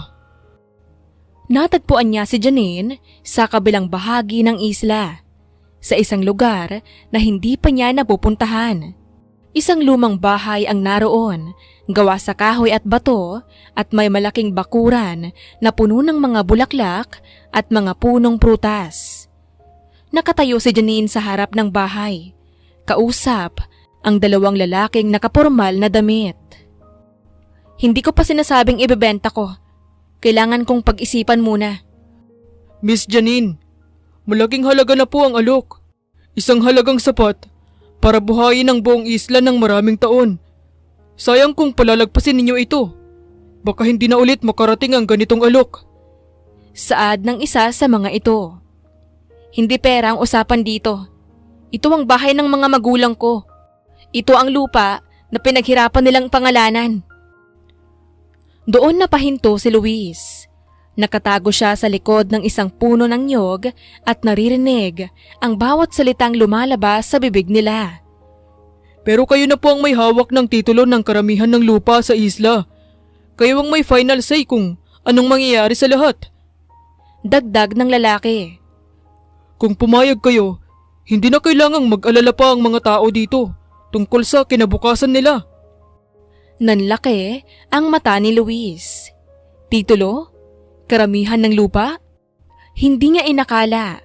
Natagpuan niya si Janine sa kabilang bahagi ng isla, sa isang lugar na hindi pa niya napupuntahan. Isang lumang bahay ang naroon, gawa sa kahoy at bato at may malaking bakuran na puno ng mga bulaklak at mga punong prutas. Nakatayo si Janine sa harap ng bahay. Kausap ang dalawang lalaking nakapormal na damit. Hindi ko pa sinasabing ibebenta ko. Kailangan kong pag-isipan muna. Miss Janine, malaking halaga na po ang alok. Isang halagang sapat para buhayin ang buong isla ng maraming taon. Sayang kung palalagpasin ninyo ito. Baka hindi na ulit makarating ang ganitong alok. Saad ng isa sa mga ito. Hindi pera ang usapan dito. Ito ang bahay ng mga magulang ko. Ito ang lupa na pinaghirapan nilang pangalanan. Doon napahinto si Luis. Nakatago siya sa likod ng isang puno ng niyog at naririnig ang bawat salitang lumalabas sa bibig nila. Pero kayo na po ang may hawak ng titulo ng karamihan ng lupa sa isla. Kayo ang may final say kung anong mangyayari sa lahat. Dagdag ng lalaki. Kung pumayag kayo, hindi na kailangang mag-alala pa ang mga tao dito tungkol sa kinabukasan nila. Nanlaki ang mata ni Luis. Titulo? Karamihan ng lupa? Hindi niya inakala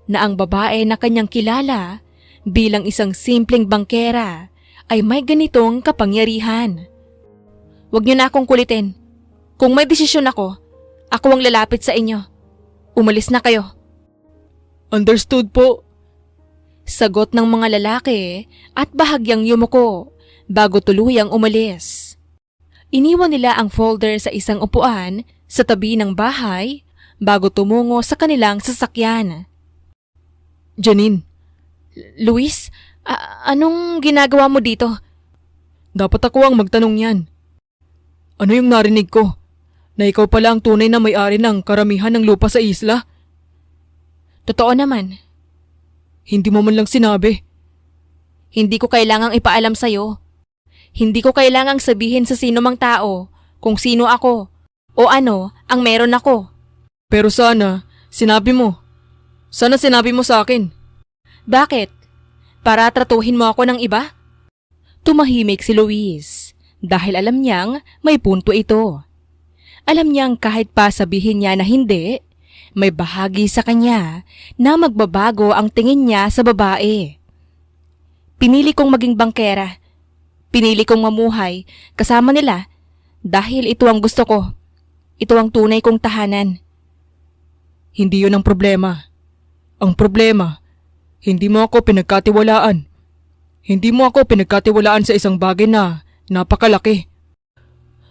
na ang babae na kanyang kilala bilang isang simpleng bangkera ay may ganitong kapangyarihan. Huwag niyo na akong kulitin. Kung may desisyon ako ang lalapit sa inyo. Umalis na kayo. Understood po. Sagot ng mga lalaki at bahagyang yumuko bago tuluyang umalis. Iniwan nila ang folder sa isang upuan sa tabi ng bahay bago tumungo sa kanilang sasakyan. Janine, Luis, anong ginagawa mo dito? dapat ako ang magtanong yan. Ano yung narinig ko? Na ikaw pala ang tunay na may-ari ng karamihan ng lupa sa isla? Totoo naman. Hindi mo man lang sinabi. Hindi ko kailangang ipaalam sa'yo. Hindi ko kailangang sabihin sa sino mang tao kung sino ako o ano ang meron ako. Pero sana, sinabi mo. Sana sinabi mo sa akin. Bakit? Para tratuhin mo ako ng iba? Tumahimik si Luis dahil alam niyang may punto ito. Alam niyang kahit pa sabihin niya na hindi, may bahagi sa kanya na magbabago ang tingin niya sa babae. Pinili kong maging bangkera. Pinili kong mamuhay kasama nila dahil ito ang gusto ko. Ito ang tunay kong tahanan. Hindi yun ang problema. Ang problema, hindi mo ako pinagkatiwalaan. Hindi mo ako pinagkatiwalaan sa isang bagay na napakalaki.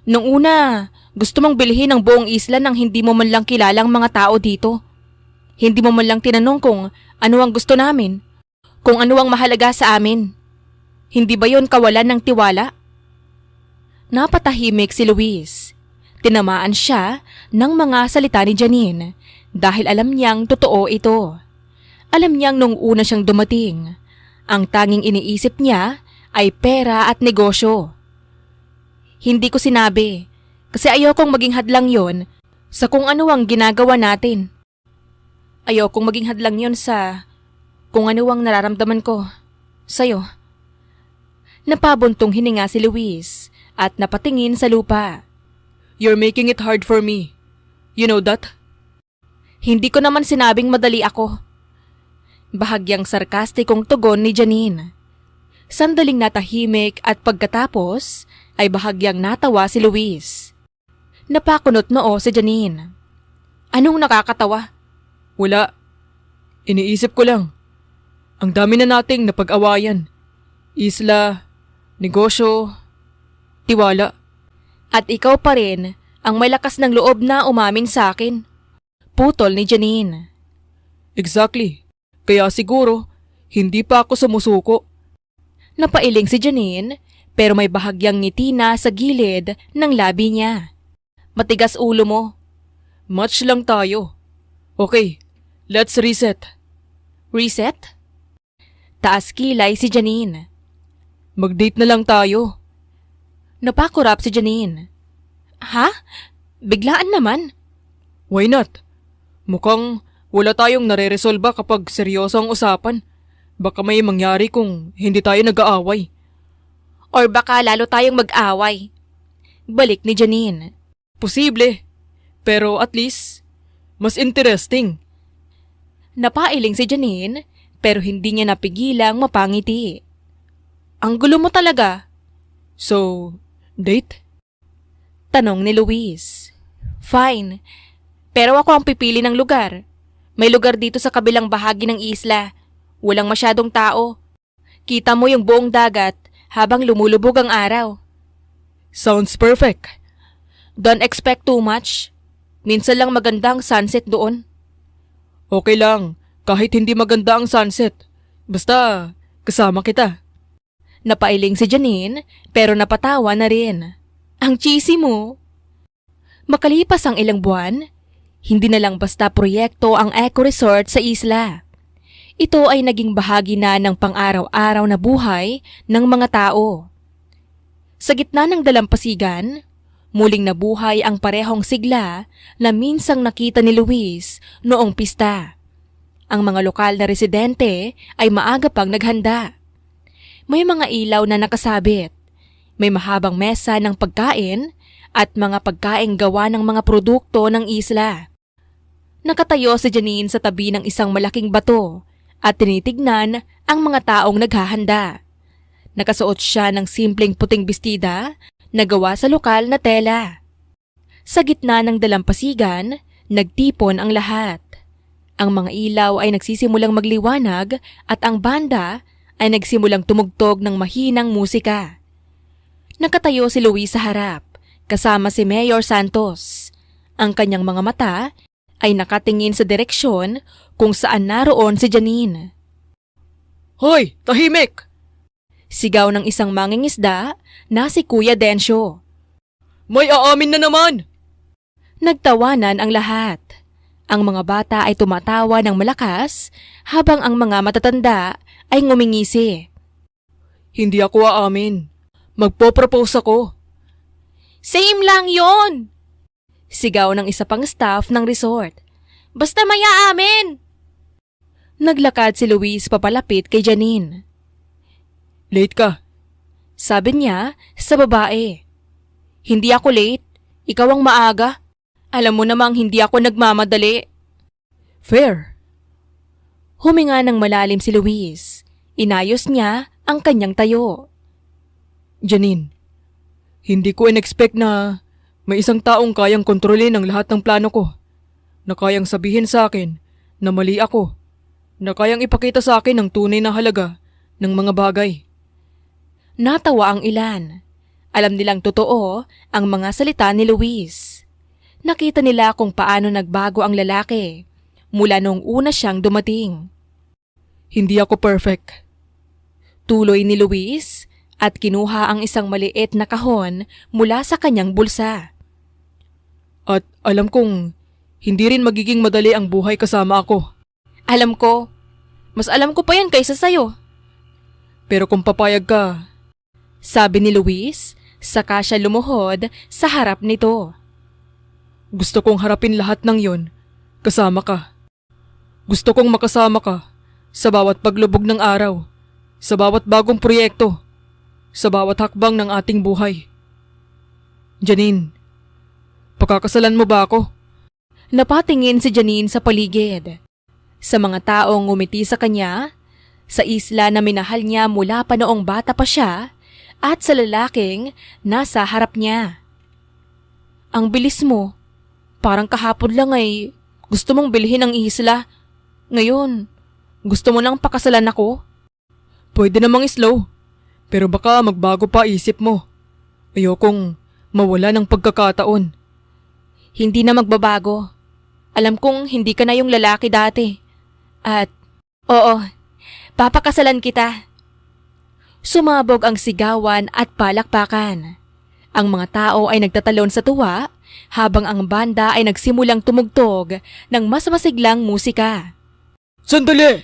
Nung una, gusto mong bilhin ang buong isla nang hindi mo man lang kilalang mga tao dito. Hindi mo man lang tinanong kung ano ang gusto namin, kung ano ang mahalaga sa amin. Hindi ba yon kawalan ng tiwala? Napatahimik si Luis. Tinamaan siya ng mga salita ni Janine dahil alam niyang totoo ito. Alam niyang nung una siyang dumating, ang tanging iniisip niya ay pera at negosyo. Hindi ko sinabi kasi ayokong maging hadlang yon sa kung ano ang ginagawa natin. Ayokong maging hadlang yon sa kung ano ang nararamdaman ko sa'yo. Napabuntong hininga si Luis at napatingin sa lupa. You're making it hard for me. You know that? Hindi ko naman sinabing madali ako. Bahagyang sarkastikong tugon ni Janine. Sandaling natahimik at pagkatapos ay bahagyang natawa si Luis. Napakunot noo si Janine. Anong nakakatawa? Wala. Iniisip ko lang. Ang dami na nating napag-awayan. Isla, negosyo, tiwala. At ikaw pa rin ang may lakas ng loob na umamin sa akin. Putol ni Janine. Exactly. Kaya siguro, hindi pa ako sumusuko. Napailing si Janine pero may bahagyang ngiti na sa gilid ng labi niya. Matigas ulo mo. Match lang tayo. Okay, let's reset. Reset? Taas kilay si Janine. Mag-date na lang tayo. Napakurap si Janine. Ha? Biglaan naman. Why not? Mukhang wala tayong nare-resolba kapag seryoso ang usapan. Baka may mangyari kung hindi tayo nag-aaway. Or baka lalo tayong mag-away. Balik ni Janine. Posible. Pero at least, mas interesting. Napailing si Janine pero hindi niya napigilang mapangiti. Ang gulo mo talaga. So, date? Tanong ni Luis. Fine. Pero ako ang pipili ng lugar. May lugar dito sa kabilang bahagi ng isla. Walang masyadong tao. Kita mo yung buong dagat habang lumulubog ang araw. Sounds perfect. Don't expect too much. Minsan lang magandang sunset doon. Okay lang, kahit hindi maganda ang sunset. Basta, kasama kita. Napailing si Janine pero napatawa na rin. Ang cheesy mo. Makalipas ang ilang buwan, hindi na lang basta proyekto ang eco resort sa isla. Ito ay naging bahagi na ng pang-araw-araw na buhay ng mga tao. Sa gitna ng dalampasigan, muling nabuhay ang parehong sigla na minsang nakita ni Luis noong pista. Ang mga lokal na residente ay maaga pang naghanda. May mga ilaw na nakasabit. May mahabang mesa ng pagkain at mga pagkain gawa ng mga produkto ng isla. Nakatayo si Janine sa tabi ng isang malaking bato at tinitignan ang mga taong naghahanda. Nakasuot siya ng simpleng puting bestida na gawa sa lokal na tela. Sa gitna ng dalampasigan, nagtipon ang lahat. Ang mga ilaw ay nagsisimulang magliwanag at ang banda ay nagsimulang tumugtog ng mahinang musika. Nakatayo si Luis sa harap, kasama si Mayor Santos. Ang kanyang mga mata ay nakatingin sa direksyon kung saan naroon si Janine. Hoy! Tahimik! Sigaw ng isang mangingisda na si Kuya Densyo. May aamin na naman! Nagtawanan ang lahat. Ang mga bata ay tumatawa ng malakas habang ang mga matatanda ay ngumingisi. Hindi ako aamin. Magpo-propose ako. Same lang yon. Sigaw ng isa pang staff ng resort. Basta may aamin. Naglakad si Luis papalapit kay Janine. Late ka. Sabi niya sa babae. Hindi ako late. Ikaw ang maaga. Alam mo namang hindi ako nagmamadali. Fair. Huminga ng malalim si Luis. Inayos niya ang kanyang tayo. Janine, hindi ko in-expect na may isang taong kayang kontrolin ang lahat ng plano ko. Na kayang sabihin sa akin na mali ako. Na kayang ipakita sa akin ang tunay na halaga ng mga bagay. Natawa ang ilan. Alam nilang totoo ang mga salita ni Luis. Nakita nila kung paano nagbago ang lalaki mula nung una siyang dumating. Hindi ako perfect. Tuloy ni Luis at kinuha ang isang maliit na kahon mula sa kanyang bulsa. At alam kong hindi rin magiging madali ang buhay kasama ako. Alam ko. Mas alam ko pa yan kaysa sayo. Pero kung papayag ka, sabi ni Luis, saka siya lumuhod sa harap nito. gusto kong harapin lahat ng yon kasama ka. Gusto kong makasama ka sa bawat paglubog ng araw, sa bawat bagong proyekto, sa bawat hakbang ng ating buhay. Janine, pakakasalan mo ba ako? Napatingin si Janine sa paligid. Sa mga taong ngumiti sa kanya, sa isla na minahal niya mula pa noong bata pa siya, at sa lalaking nasa harap niya. Ang bilis mo. Parang kahapon lang ay gusto mong bilhin ang isla. Ngayon, gusto mo nang pakasalan ako? Pwede namang slow, pero baka magbago pa isip mo. Ayokong mawala ng pagkakataon. Hindi na magbabago. Alam kong hindi ka na yung lalaki dati. At, oo, papakasalan kita. Sumabog ang sigawan at palakpakan. Ang mga tao ay nagtatalon sa tuwa habang ang banda ay nagsimulang tumugtog ng mas masiglang musika. Sandali!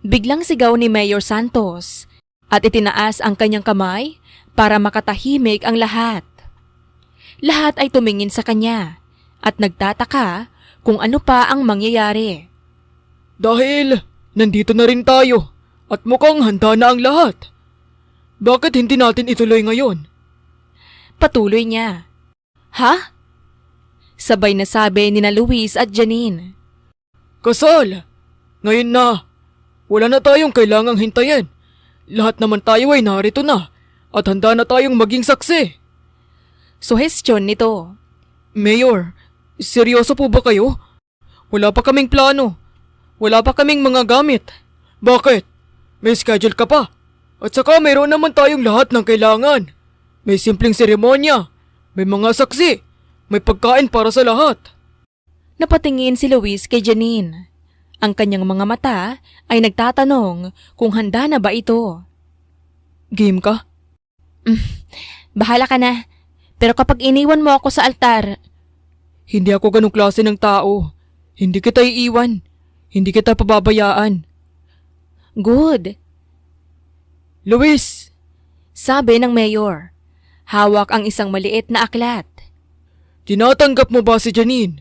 Biglang sigaw ni Mayor Santos at itinaas ang kanyang kamay para makatahimik ang lahat. Lahat ay tumingin sa kanya at nagtataka kung ano pa ang mangyayari. Dahil nandito na rin tayo at mukhang handa na ang lahat. Bakit hindi natin ituloy ngayon? Patuloy niya. Ha? Sabay na sabi ni na Luis at Janine. Kasal! Ngayon na! Wala na tayong kailangang hintayin. Lahat naman tayo ay narito na at handa na tayong maging saksi. Suhestyon nito. Mayor, seryoso po ba kayo? Wala pa kaming plano. Wala pa kaming mga gamit. Bakit? May schedule ka pa. At saka mayroon naman tayong lahat ng kailangan. May simpleng seremonya. May mga saksi. May pagkain para sa lahat. Napatingin si Luis kay Janine. Ang kanyang mga mata ay nagtatanong kung handa na ba ito. Game ka? Bahala ka na. Pero kapag iniwan mo ako sa altar, Hindi ako ganong klase ng tao. Hindi kita iiwan. Hindi kita pababayaan. good, Luis! sabi ng mayor. Hawak ang isang maliit na aklat. Tinatanggap mo ba si Janine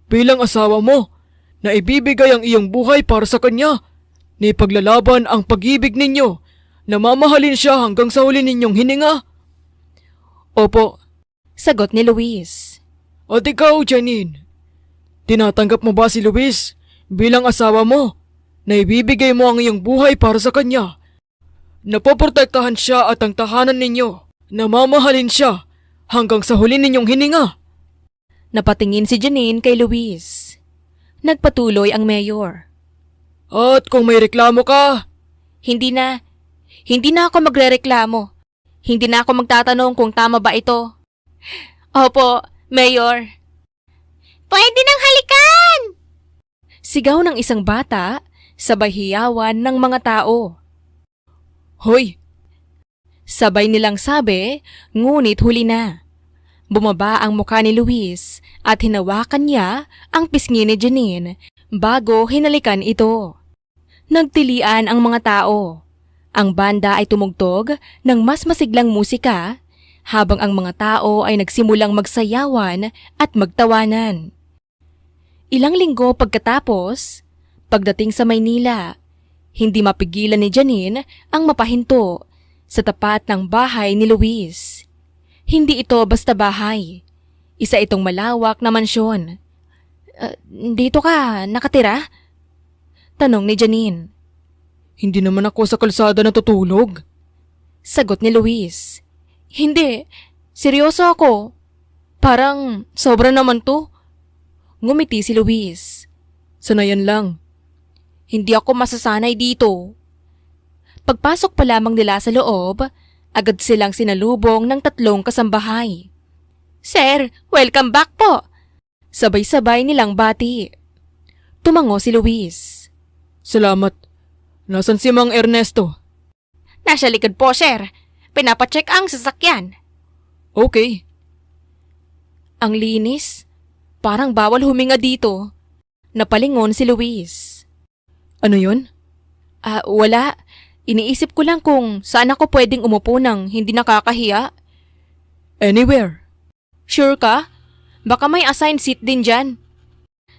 bilang asawa mo na ibibigay ang iyong buhay para sa kanya? Na ipaglalaban ang pag-ibig ninyo namamahalin siya hanggang sa huli ninyong hininga? Opo. Sagot ni Luis. At ikaw, Janine, tinatanggap mo ba si Luis bilang asawa mo na ibibigay mo ang iyong buhay para sa kanya? Napoprotektahan siya at ang tahanan ninyo, namamahalin siya hanggang sa huli ninyong hininga. Napatingin si Janine kay Luis. Nagpatuloy ang mayor. At kung may reklamo ka, Hindi na. Hindi na ako magrereklamo. Hindi na ako magtatanong kung tama ba ito. Opo, Mayor. Pwede nang halikan! Sigaw ng isang bata, sabay hiyawan ng mga tao. hoy, Sabay nilang sabi, ngunit huli na. Bumaba ang mukha ni Luis at hinawakan niya ang pisngi ni Janine bago hinalikan ito. Nagtilian ang mga tao. Ang banda ay tumugtog ng mas masiglang musika habang ang mga tao ay nagsimulang magsayawan at magtawanan. Ilang linggo pagkatapos, pagdating sa Maynila, hindi mapigilan ni Janine ang mapahinto sa tapat ng bahay ni Luis. Hindi ito basta bahay. Isa itong malawak na mansyon. Dito ka nakatira? Tanong ni Janine. hindi naman ako sa kalsada natutulog. Sagot ni Luis. Hindi, seryoso ako. Parang sobra naman to. Ngumiti si Luis. Sanayan lang. Hindi ako masasanay dito. Pagpasok pa lamang nila sa loob, agad silang sinalubong ng 3 kasambahay. Sir, welcome back po. Sabay-sabay nilang bati. Tumango si Luis. Salamat. Nasaan si Mang Ernesto? Nasa likod po, sir. Pinapacheck ang sasakyan. Okay. Ang linis. Parang bawal huminga dito. Napalingon si Luis. Ano yun? Wala. Iniisip ko lang kung saan ako pwedeng umupo nang hindi nakakahiya. Anywhere. Sure ka? Baka may assigned seat din dyan.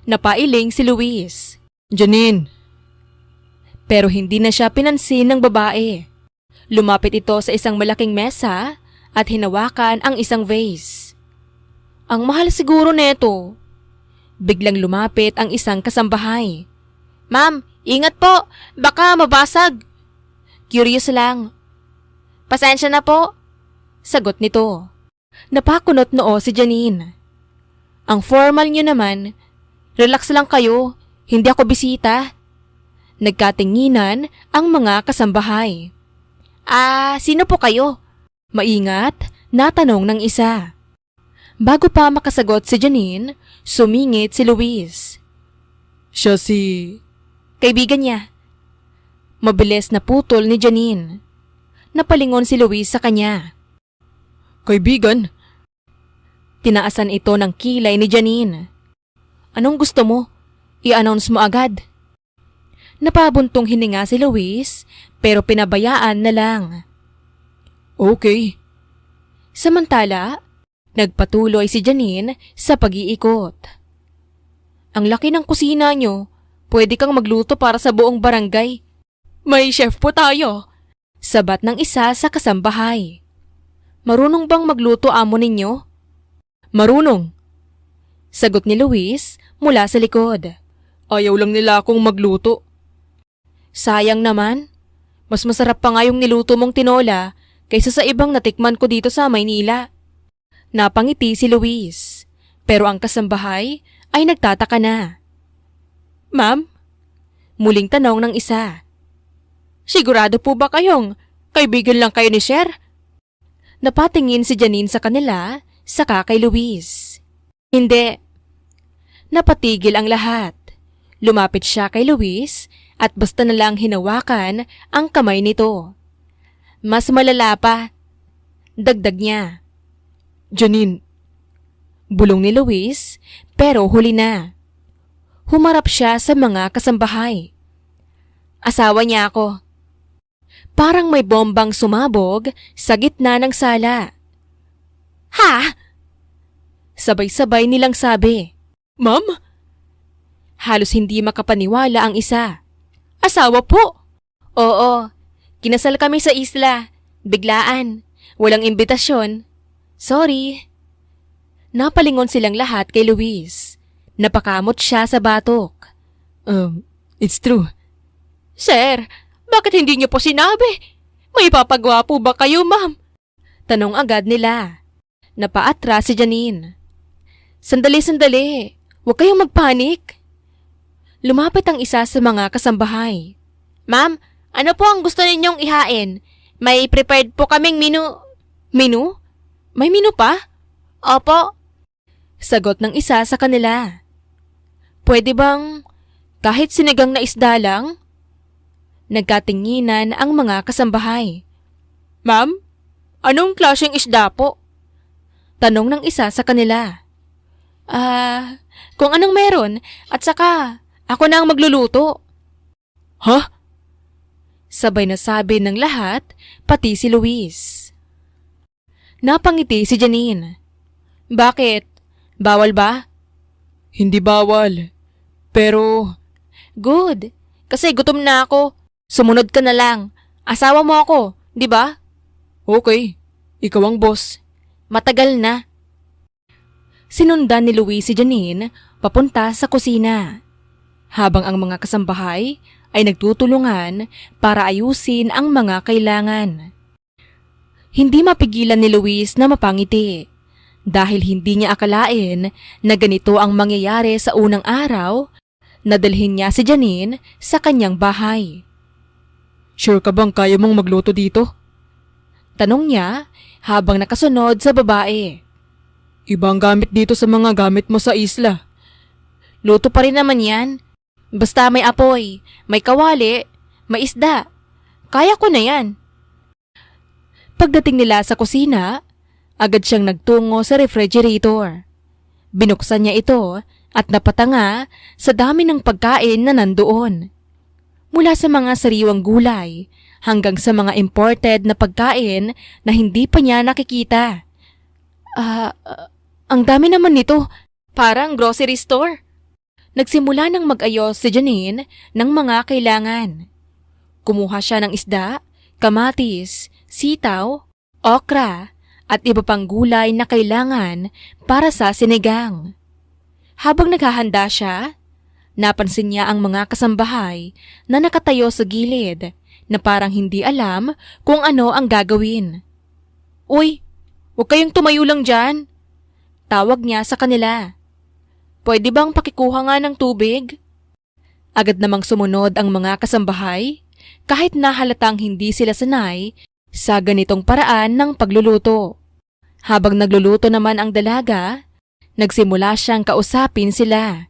Napailing si Luis. Janine, Pero hindi na siya pinansin ng babae. Lumapit ito sa isang malaking mesa at hinawakan ang isang vase. Ang mahal siguro neto. Biglang lumapit ang isang kasambahay. Ma'am, ingat po. Baka mabasag. Curious lang. Pasensya na po. Sagot nito. Napakunot noo si Janine. Ang formal niyo naman. Relax lang kayo. Hindi ako bisita. Nagkatinginan ang mga kasambahay. Sino po kayo? Maingat, natanong ng isa. Bago pa makasagot si Janine, sumingit si Luis. siya si... Kaibigan niya. Mabilis na putol ni Janine. Napalingon si Luis sa kanya. Kaibigan? Tinaasan ito ng kilay ni Janine. Anong gusto mo? I-announce mo agad. Napabuntong hininga si Luis pero pinabayaan na lang. Okay. Samantala, nagpatuloy si Janine sa pag-iikot. Ang laki ng kusina nyo. Pwede kang magluto para sa buong barangay. May chef po tayo. Sabat ng isa sa kasambahay. Marunong bang magluto amo ninyo? Marunong. Sagot ni Luis mula sa likod. Ayaw lang nila akong magluto. Sayang naman. Mas masarap pa nga yung niluto mong tinola kaysa sa ibang natikman ko dito sa Maynila. Napangiti si Luis. Pero ang kasambahay ay nagtataka na. Ma'am, Muling tanong ng isa. sigurado po ba kayong kaibigan lang kayo ni Sir? Napatingin si Janine sa kanila, saka kay Luis. Hindi. Napatigil ang lahat. Lumapit siya kay Luis at basta na lang hinawakan ang kamay nito. Mas malala pa. Dagdag niya. Janine, Bulong ni Luis pero huli na. Humarap siya sa mga kasambahay. Asawa niya ako. Parang may bombang sumabog sa gitna ng sala. Ha? Sabay-sabay nilang sabi. ma'am? Halos hindi makapaniwala ang isa. Asawa po? Oo, Kinasal kami sa isla. Biglaan. Walang imbitasyon. Sorry. Napalingon silang lahat kay Luis. Napakamot siya sa batok. It's true. Sir, bakit hindi niyo po sinabi? May papagawa po ba kayo, ma'am? Tanong agad nila. Napaatras si Janine. Sandali. Huwag kayong magpanik. Lumapit ang isa sa mga kasambahay. Ma'am, ano po ang gusto ninyong ihain? May prepared po kaming menu. Menu? May menu pa? Opo. Sagot ng isa sa kanila. Pwede bang kahit sinigang na isda lang? Nagkatinginan ang mga kasambahay. Ma'am, anong klaseng isda po? Tanong ng isa sa kanila. Kung anong meron at saka ako na ang magluluto. Ha? Sabay na sabi ng lahat, pati si Luis. Napangiti si Janine. Bakit? Bawal ba? Hindi bawal. Pero, Good. Kasi gutom na ako. Sumunod ka na lang. Asawa mo ako, di ba? okay. Ikaw ang boss. Matagal na. Sinundan ni Luis si Janine papunta sa kusina. Habang ang mga kasambahay ay nagtutulungan para ayusin ang mga kailangan. Hindi mapigilan ni Luis na mapangiti dahil hindi niya akalain na ganito ang mangyayari sa unang araw na dalhin niya si Janine sa kanyang bahay. Sure ka bang kaya mong magluto dito? Tanong niya habang nakasunod sa babae. Ibang gamit dito sa mga gamit mo sa isla. Luto pa rin naman yan. Basta may apoy, may kawali, may isda. Kaya ko na yan. Pagdating nila sa kusina, agad siyang nagtungo sa refrigerator. Binuksan niya ito at napatanga sa dami ng pagkain na nandoon. Mula sa mga sariwang gulay hanggang sa mga imported na pagkain na hindi pa niya nakikita. Ang dami naman nito. Parang grocery store. Nagsimula ng mag-ayos si Janine ng mga kailangan. Kumuha siya ng isda, kamatis, sitaw, okra, at iba pang gulay na kailangan para sa sinigang. Habang naghahanda siya, napansin niya ang mga kasambahay na nakatayo sa gilid na parang hindi alam kung ano ang gagawin. Uy, huwag kayong tumayo lang dyan. Tawag niya sa kanila. Pwede bang pakikuha nga ng tubig? Agad namang sumunod ang mga kasambahay kahit na halatang hindi sila sanay sa ganitong paraan ng pagluluto. Habang nagluluto naman ang dalaga, nagsimula siyang kausapin sila.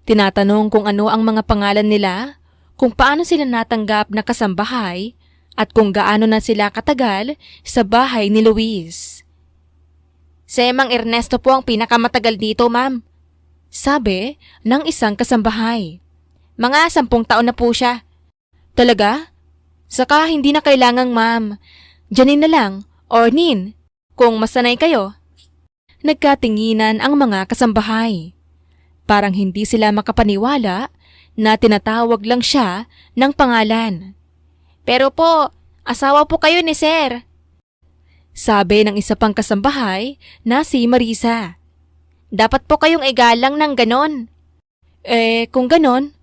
Tinatanong kung ano ang mga pangalan nila, kung paano sila natanggap na kasambahay, at kung gaano na sila katagal sa bahay ni Luis. Si Mang Ernesto po ang pinakamatagal dito, ma'am. Sabi ng isang kasambahay. Mga 10 taon na po siya. Talaga? Saka hindi na kailangang ma'am. Janine na lang, or Nin, kung masanay kayo. Nagkatinginan ang mga kasambahay. Parang hindi sila makapaniwala na tinatawag lang siya ng pangalan. Pero po, asawa po kayo ni Sir. Sabi ng isa pang kasambahay na si Marisa. Dapat po kayong igalang ng ganon. Kung ganon,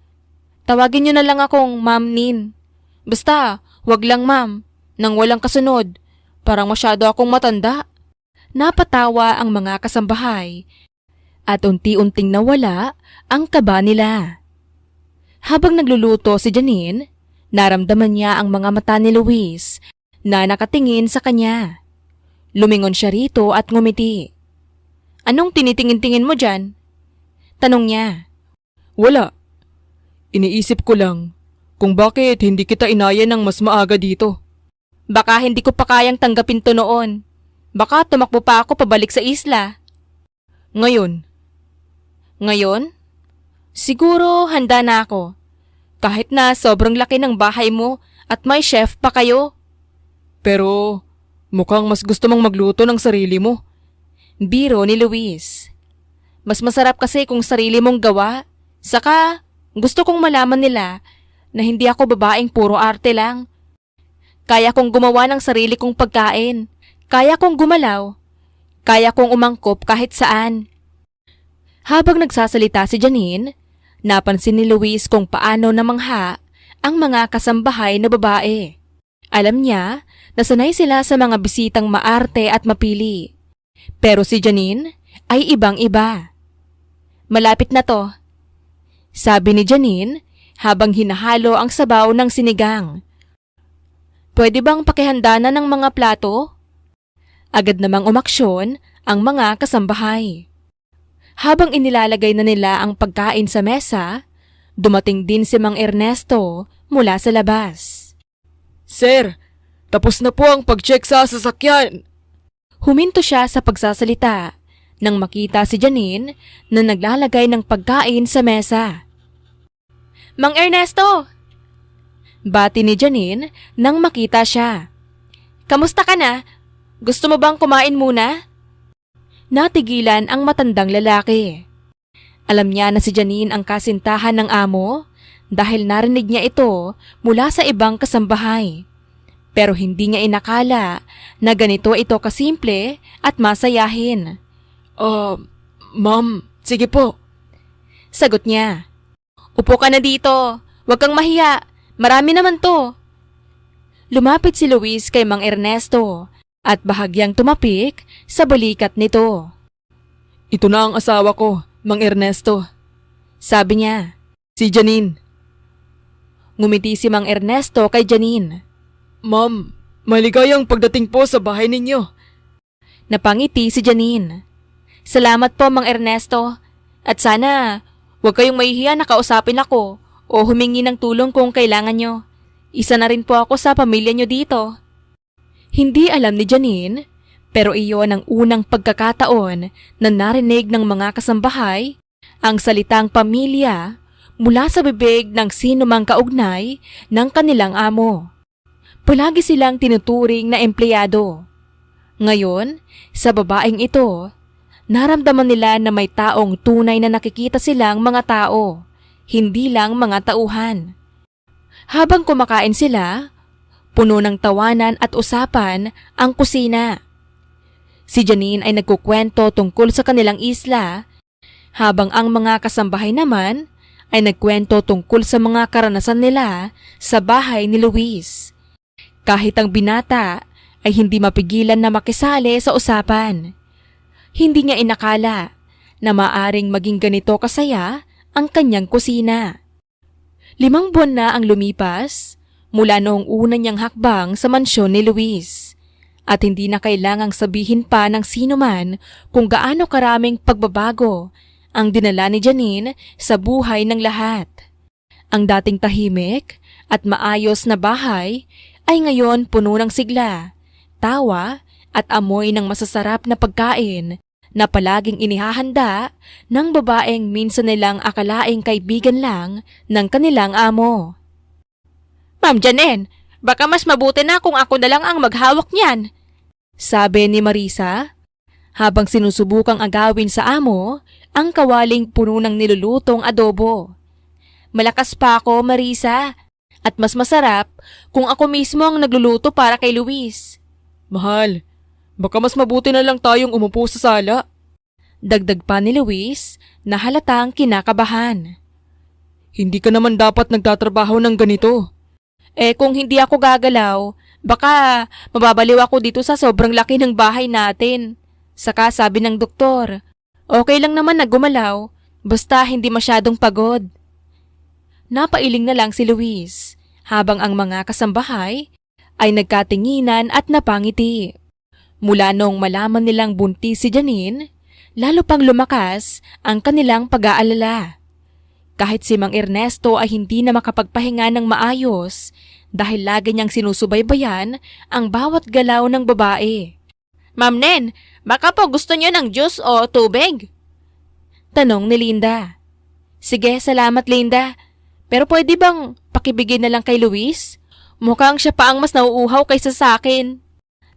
tawagin niyo na lang akong Ma'am Nin. Basta, wag lang ma'am, nang walang kasunod. Parang masyado akong matanda. Napatawa ang mga kasambahay at unti-unting nawala ang kaba nila. Habang nagluluto si Janine, naramdaman niya ang mga mata ni Luis na nakatingin sa kanya. Lumingon siya rito at ngumiti. Anong tinitingin-tingin mo dyan? Tanong niya. Wala. Iniisip ko lang kung bakit hindi kita inaya ng mas maaga dito. Baka hindi ko pa kayang tanggapin to noon. Baka tumakbo pa ako pabalik sa isla. Ngayon, Ngayon? Siguro handa na ako. Kahit na sobrang laki ng bahay mo at may chef pa kayo. pero mukhang mas gusto mong magluto ng sarili mo. Biro ni Luis. Mas masarap kasi kung sarili mong gawa. Saka gusto kong malaman nila na hindi ako babaeng puro arte lang. Kaya kong gumawa ng sarili kong pagkain. Kaya kong gumalaw. Kaya kong umangkop kahit saan. Habang nagsasalita si Janine, napansin ni Luis kung paano namangha ang mga kasambahay na babae. Alam niya na sanay sila sa mga bisitang maarte at mapili. Pero si Janine ay ibang-iba. Malapit na to, sabi ni Janine habang hinahalo ang sabaw ng sinigang. Pwede bang pakihanda na ng mga plato? Agad namang umaksyon ang mga kasambahay. Habang inilalagay na nila ang pagkain sa mesa, dumating din si Mang Ernesto mula sa labas. Sir, tapos na po ang pag-check sa sasakyan. Huminto siya sa pagsasalita nang makita si Janine na naglalagay ng pagkain sa mesa. Mang Ernesto! Bati ni Janine nang makita siya. Kamusta ka na? Gusto mo bang kumain muna? Natigilan ang matandang lalaki. Alam niya na si Janine ang kasintahan ng amo dahil narinig niya ito mula sa ibang kasambahay. Pero hindi niya inakala na ganito ito kasimple at masayahin. Ma'am, sige po. Sagot niya. Upo ka na dito. Huwag kang mahiya. Marami naman to. Lumapit si Luis kay Mang Ernesto at bahagyang tumapik sa balikat nito. Ito na ang asawa ko, Mang Ernesto. Sabi niya. Si Janine. Ngumiti si Mang Ernesto kay Janine. Ma'am, maligayang pagdating po sa bahay ninyo. Napangiti si Janine. Salamat po, Mang Ernesto. At sana, huwag kayong mahihiya na kausapin ako o humingi ng tulong kung kailangan nyo. Isa na rin po ako sa pamilya nyo dito. Hindi alam ni Janine, pero iyon ang unang pagkakataon na narinig ng mga kasambahay ang salitang pamilya mula sa bibig ng sino mang kaugnay ng kanilang amo. Palagi silang tinuturing na empleyado. Ngayon, sa babaeng ito, naramdaman nila na may taong tunay na nakikita silang mga tao, hindi lang mga tauhan. Habang kumakain sila, puno ng tawanan at usapan ang kusina. Si Janine ay nagkukwento tungkol sa kanilang isla, habang ang mga kasambahay naman ay nagkwento tungkol sa mga karanasan nila sa bahay ni Luis. Kahit ang binata ay hindi mapigilan na makisali sa usapan. Hindi niya inakala na maaring maging ganito kasaya ang kanyang kusina. 5 buwan na ang lumipas mula noong una niyang hakbang sa mansyon ni Luis at hindi na kailangang sabihin pa ng sino man kung gaano karaming pagbabago ang dinala ni Janine sa buhay ng lahat. Ang dating tahimik at maayos na bahay ay ngayon puno ng sigla, tawa at amoy ng masasarap na pagkain na palaging inihahanda ng babaeng minsan nilang akalaing kaibigan lang ng kanilang amo. Ma'am Janine, baka mas mabuti na kung ako na lang ang maghawak niyan, sabi ni Marisa, habang sinusubukang agawin sa amo ang kawaling puno ng nilulutong adobo. Malakas pa ako, Marisa, at mas masarap kung ako mismo ang nagluluto para kay Luis. Mahal, baka mas mabuti na lang tayong umupo sa sala. Dagdag pa ni Luis na halatang kinakabahan. Hindi ka naman dapat nagtatrabaho ng ganito. Kung hindi ako gagalaw, baka mababaliw ako dito sa sobrang laki ng bahay natin. Saka sabi ng doktor, okay lang naman na gumalaw, basta hindi masyadong pagod. Napailing na lang si Luis, habang ang mga kasambahay ay nagkatinginan at napangiti. Mula noong malaman nilang buntis si Janine, lalo pang lumakas ang kanilang pag-aalala. Kahit si Mang Ernesto ay hindi na makapagpahinga ng maayos dahil lagi niyang sinusubaybayan ang bawat galaw ng babae. Ma'am Nen, baka po gusto niyo ng juice o tubig? Tanong ni Linda. Sige, salamat Linda. Pero pwede bang pakibigay na lang kay Luis? Mukhang siya pa ang mas nauuhaw kaysa sa akin.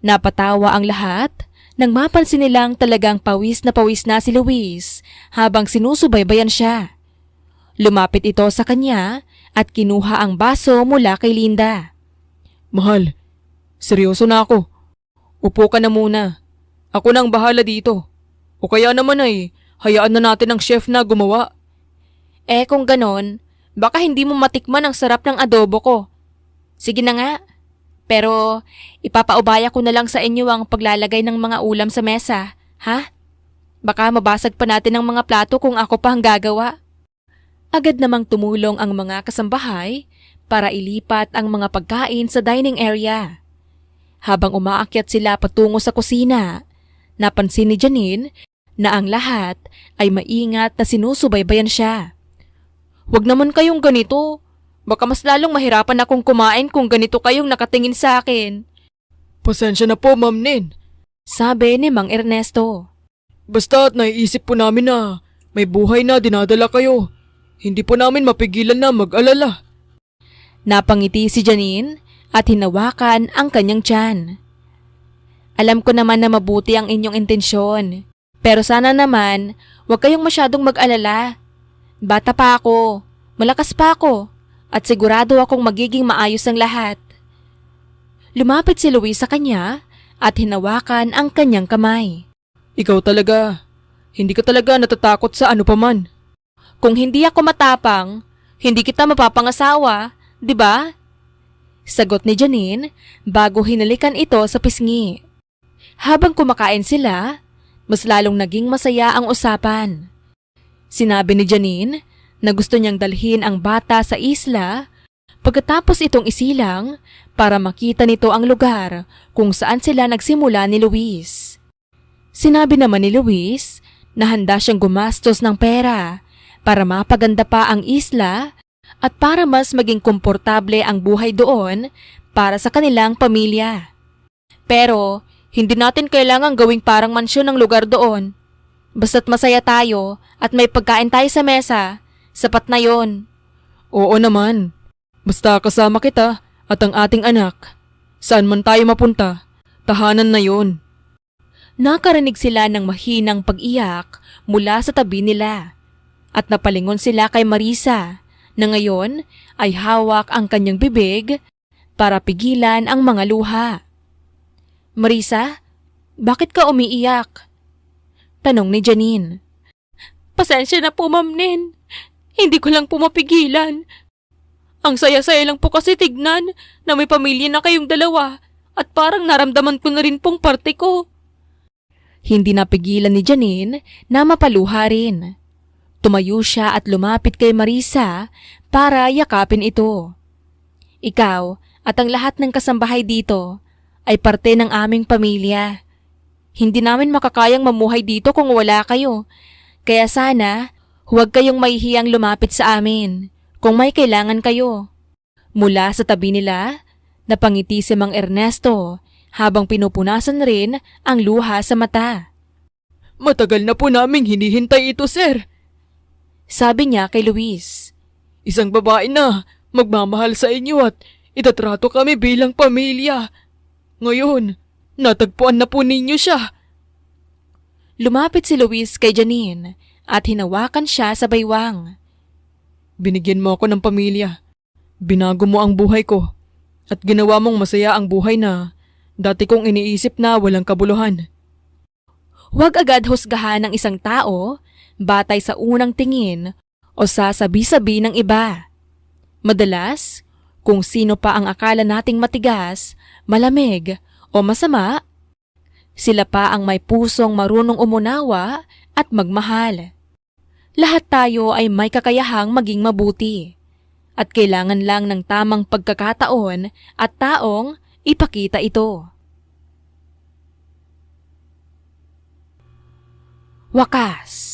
Napatawa ang lahat nang mapansin nilang talagang pawis na si Luis habang sinusubaybayan siya. Lumapit ito sa kanya at kinuha ang baso mula kay Linda. Mahal, Seryoso na ako. Upo ka na muna. Ako na ang bahala dito. O kaya naman ay, hayaan na natin ang chef na gumawa. Kung ganon, baka hindi mo matikman ang sarap ng adobo ko. Sige na nga. Pero ipapaubaya ko na lang sa inyo ang paglalagay ng mga ulam sa mesa, ha? Baka mabasag pa natin ang mga plato kung ako pa ang gagawa. Agad namang tumulong ang mga kasambahay para ilipat ang mga pagkain sa dining area. Habang umaakyat sila patungo sa kusina, napansin ni Janine na ang lahat ay maingat na sinusubaybayan siya. Huwag naman kayong ganito. Baka mas lalong mahirapan akong kumain kung ganito kayong nakatingin sa akin. Pasensya na po, Ma'am Nin. Sabi ni Mang Ernesto. Basta at naiisip po namin na may buhay na dinadala kayo. Hindi po namin mapigilan na mag-alala. Napangiti si Janine at hinawakan ang kanyang tiyan. Alam ko naman na mabuti ang inyong intensyon. Pero sana naman, huwag kayong masyadong mag-alala. Bata pa ako, malakas pa ako, at sigurado akong magiging maayos ang lahat. Lumapit si Luis sa kanya at hinawakan ang kanyang kamay. Ikaw talaga. Hindi ka talaga natatakot sa ano paman. Kung hindi ako matapang, hindi kita mapapangasawa, di ba? Sagot ni Janine bago hinalikan ito sa pisngi. Habang kumakain sila, mas lalong naging masaya ang usapan. Sinabi ni Janine na gusto niyang dalhin ang bata sa isla pagkatapos itong isilang para makita nito ang lugar kung saan sila nagsimula ni Luis. Sinabi naman ni Luis na handa siyang gumastos ng pera para mapaganda pa ang isla at para mas maging komportable ang buhay doon para sa kanilang pamilya. Pero hindi natin kailangang gawing parang mansyon ang lugar doon. Basta't masaya tayo at may pagkain tayo sa mesa, sapat na yon. Oo naman. Basta kasama kita at ang ating anak. Saan man tayo mapunta, tahanan na yon. Nakarinig sila ng mahinang pag-iyak mula sa tabi nila at napalingon sila kay Marisa na ngayon ay hawak ang kanyang bibig para pigilan ang mga luha. Marisa, bakit ka umiiyak? Tanong ni Janine. Pasensya na po, Ma'am Nin. Hindi ko lang po mapigilan. Ang saya-saya lang po kasi tignan na may pamilya na kayong dalawa at parang naramdaman ko na rin pong parte ko. Hindi napigilan ni Janine na mapaluha rin. Tumayo siya at lumapit kay Marisa para yakapin ito. Ikaw at ang lahat ng kasambahay dito ay parte ng aming pamilya. Hindi namin makakayang mamuhay dito kung wala kayo. Kaya sana, huwag kayong mahihiyang lumapit sa amin kung may kailangan kayo. Mula sa tabi nila, napangiti si Mang Ernesto habang pinupunasan rin ang luha sa mata. Matagal na po naming hinihintay ito, sir. Sabi niya kay Luis. Isang babae na magmamahal sa inyo at itatrato kami bilang pamilya. Ngayon, natagpuan na po ninyo siya. Lumapit si Luis kay Janine at hinawakan siya sa baywang. Binigyan mo ako ng pamilya. Binago mo ang buhay ko. At ginawa mong masaya ang buhay na dati kong iniisip na walang kabuluhan. Huwag agad husgahan ng isang tao batay sa unang tingin o sa sabi-sabi ng iba. Madalas, kung sino pa ang akala nating matigas, malamig o masama, sila pa ang may pusong marunong umunawa at magmahal. Lahat tayo ay may kakayahang maging mabuti at kailangan lang ng tamang pagkakataon at taong ipakita ito. Wakas.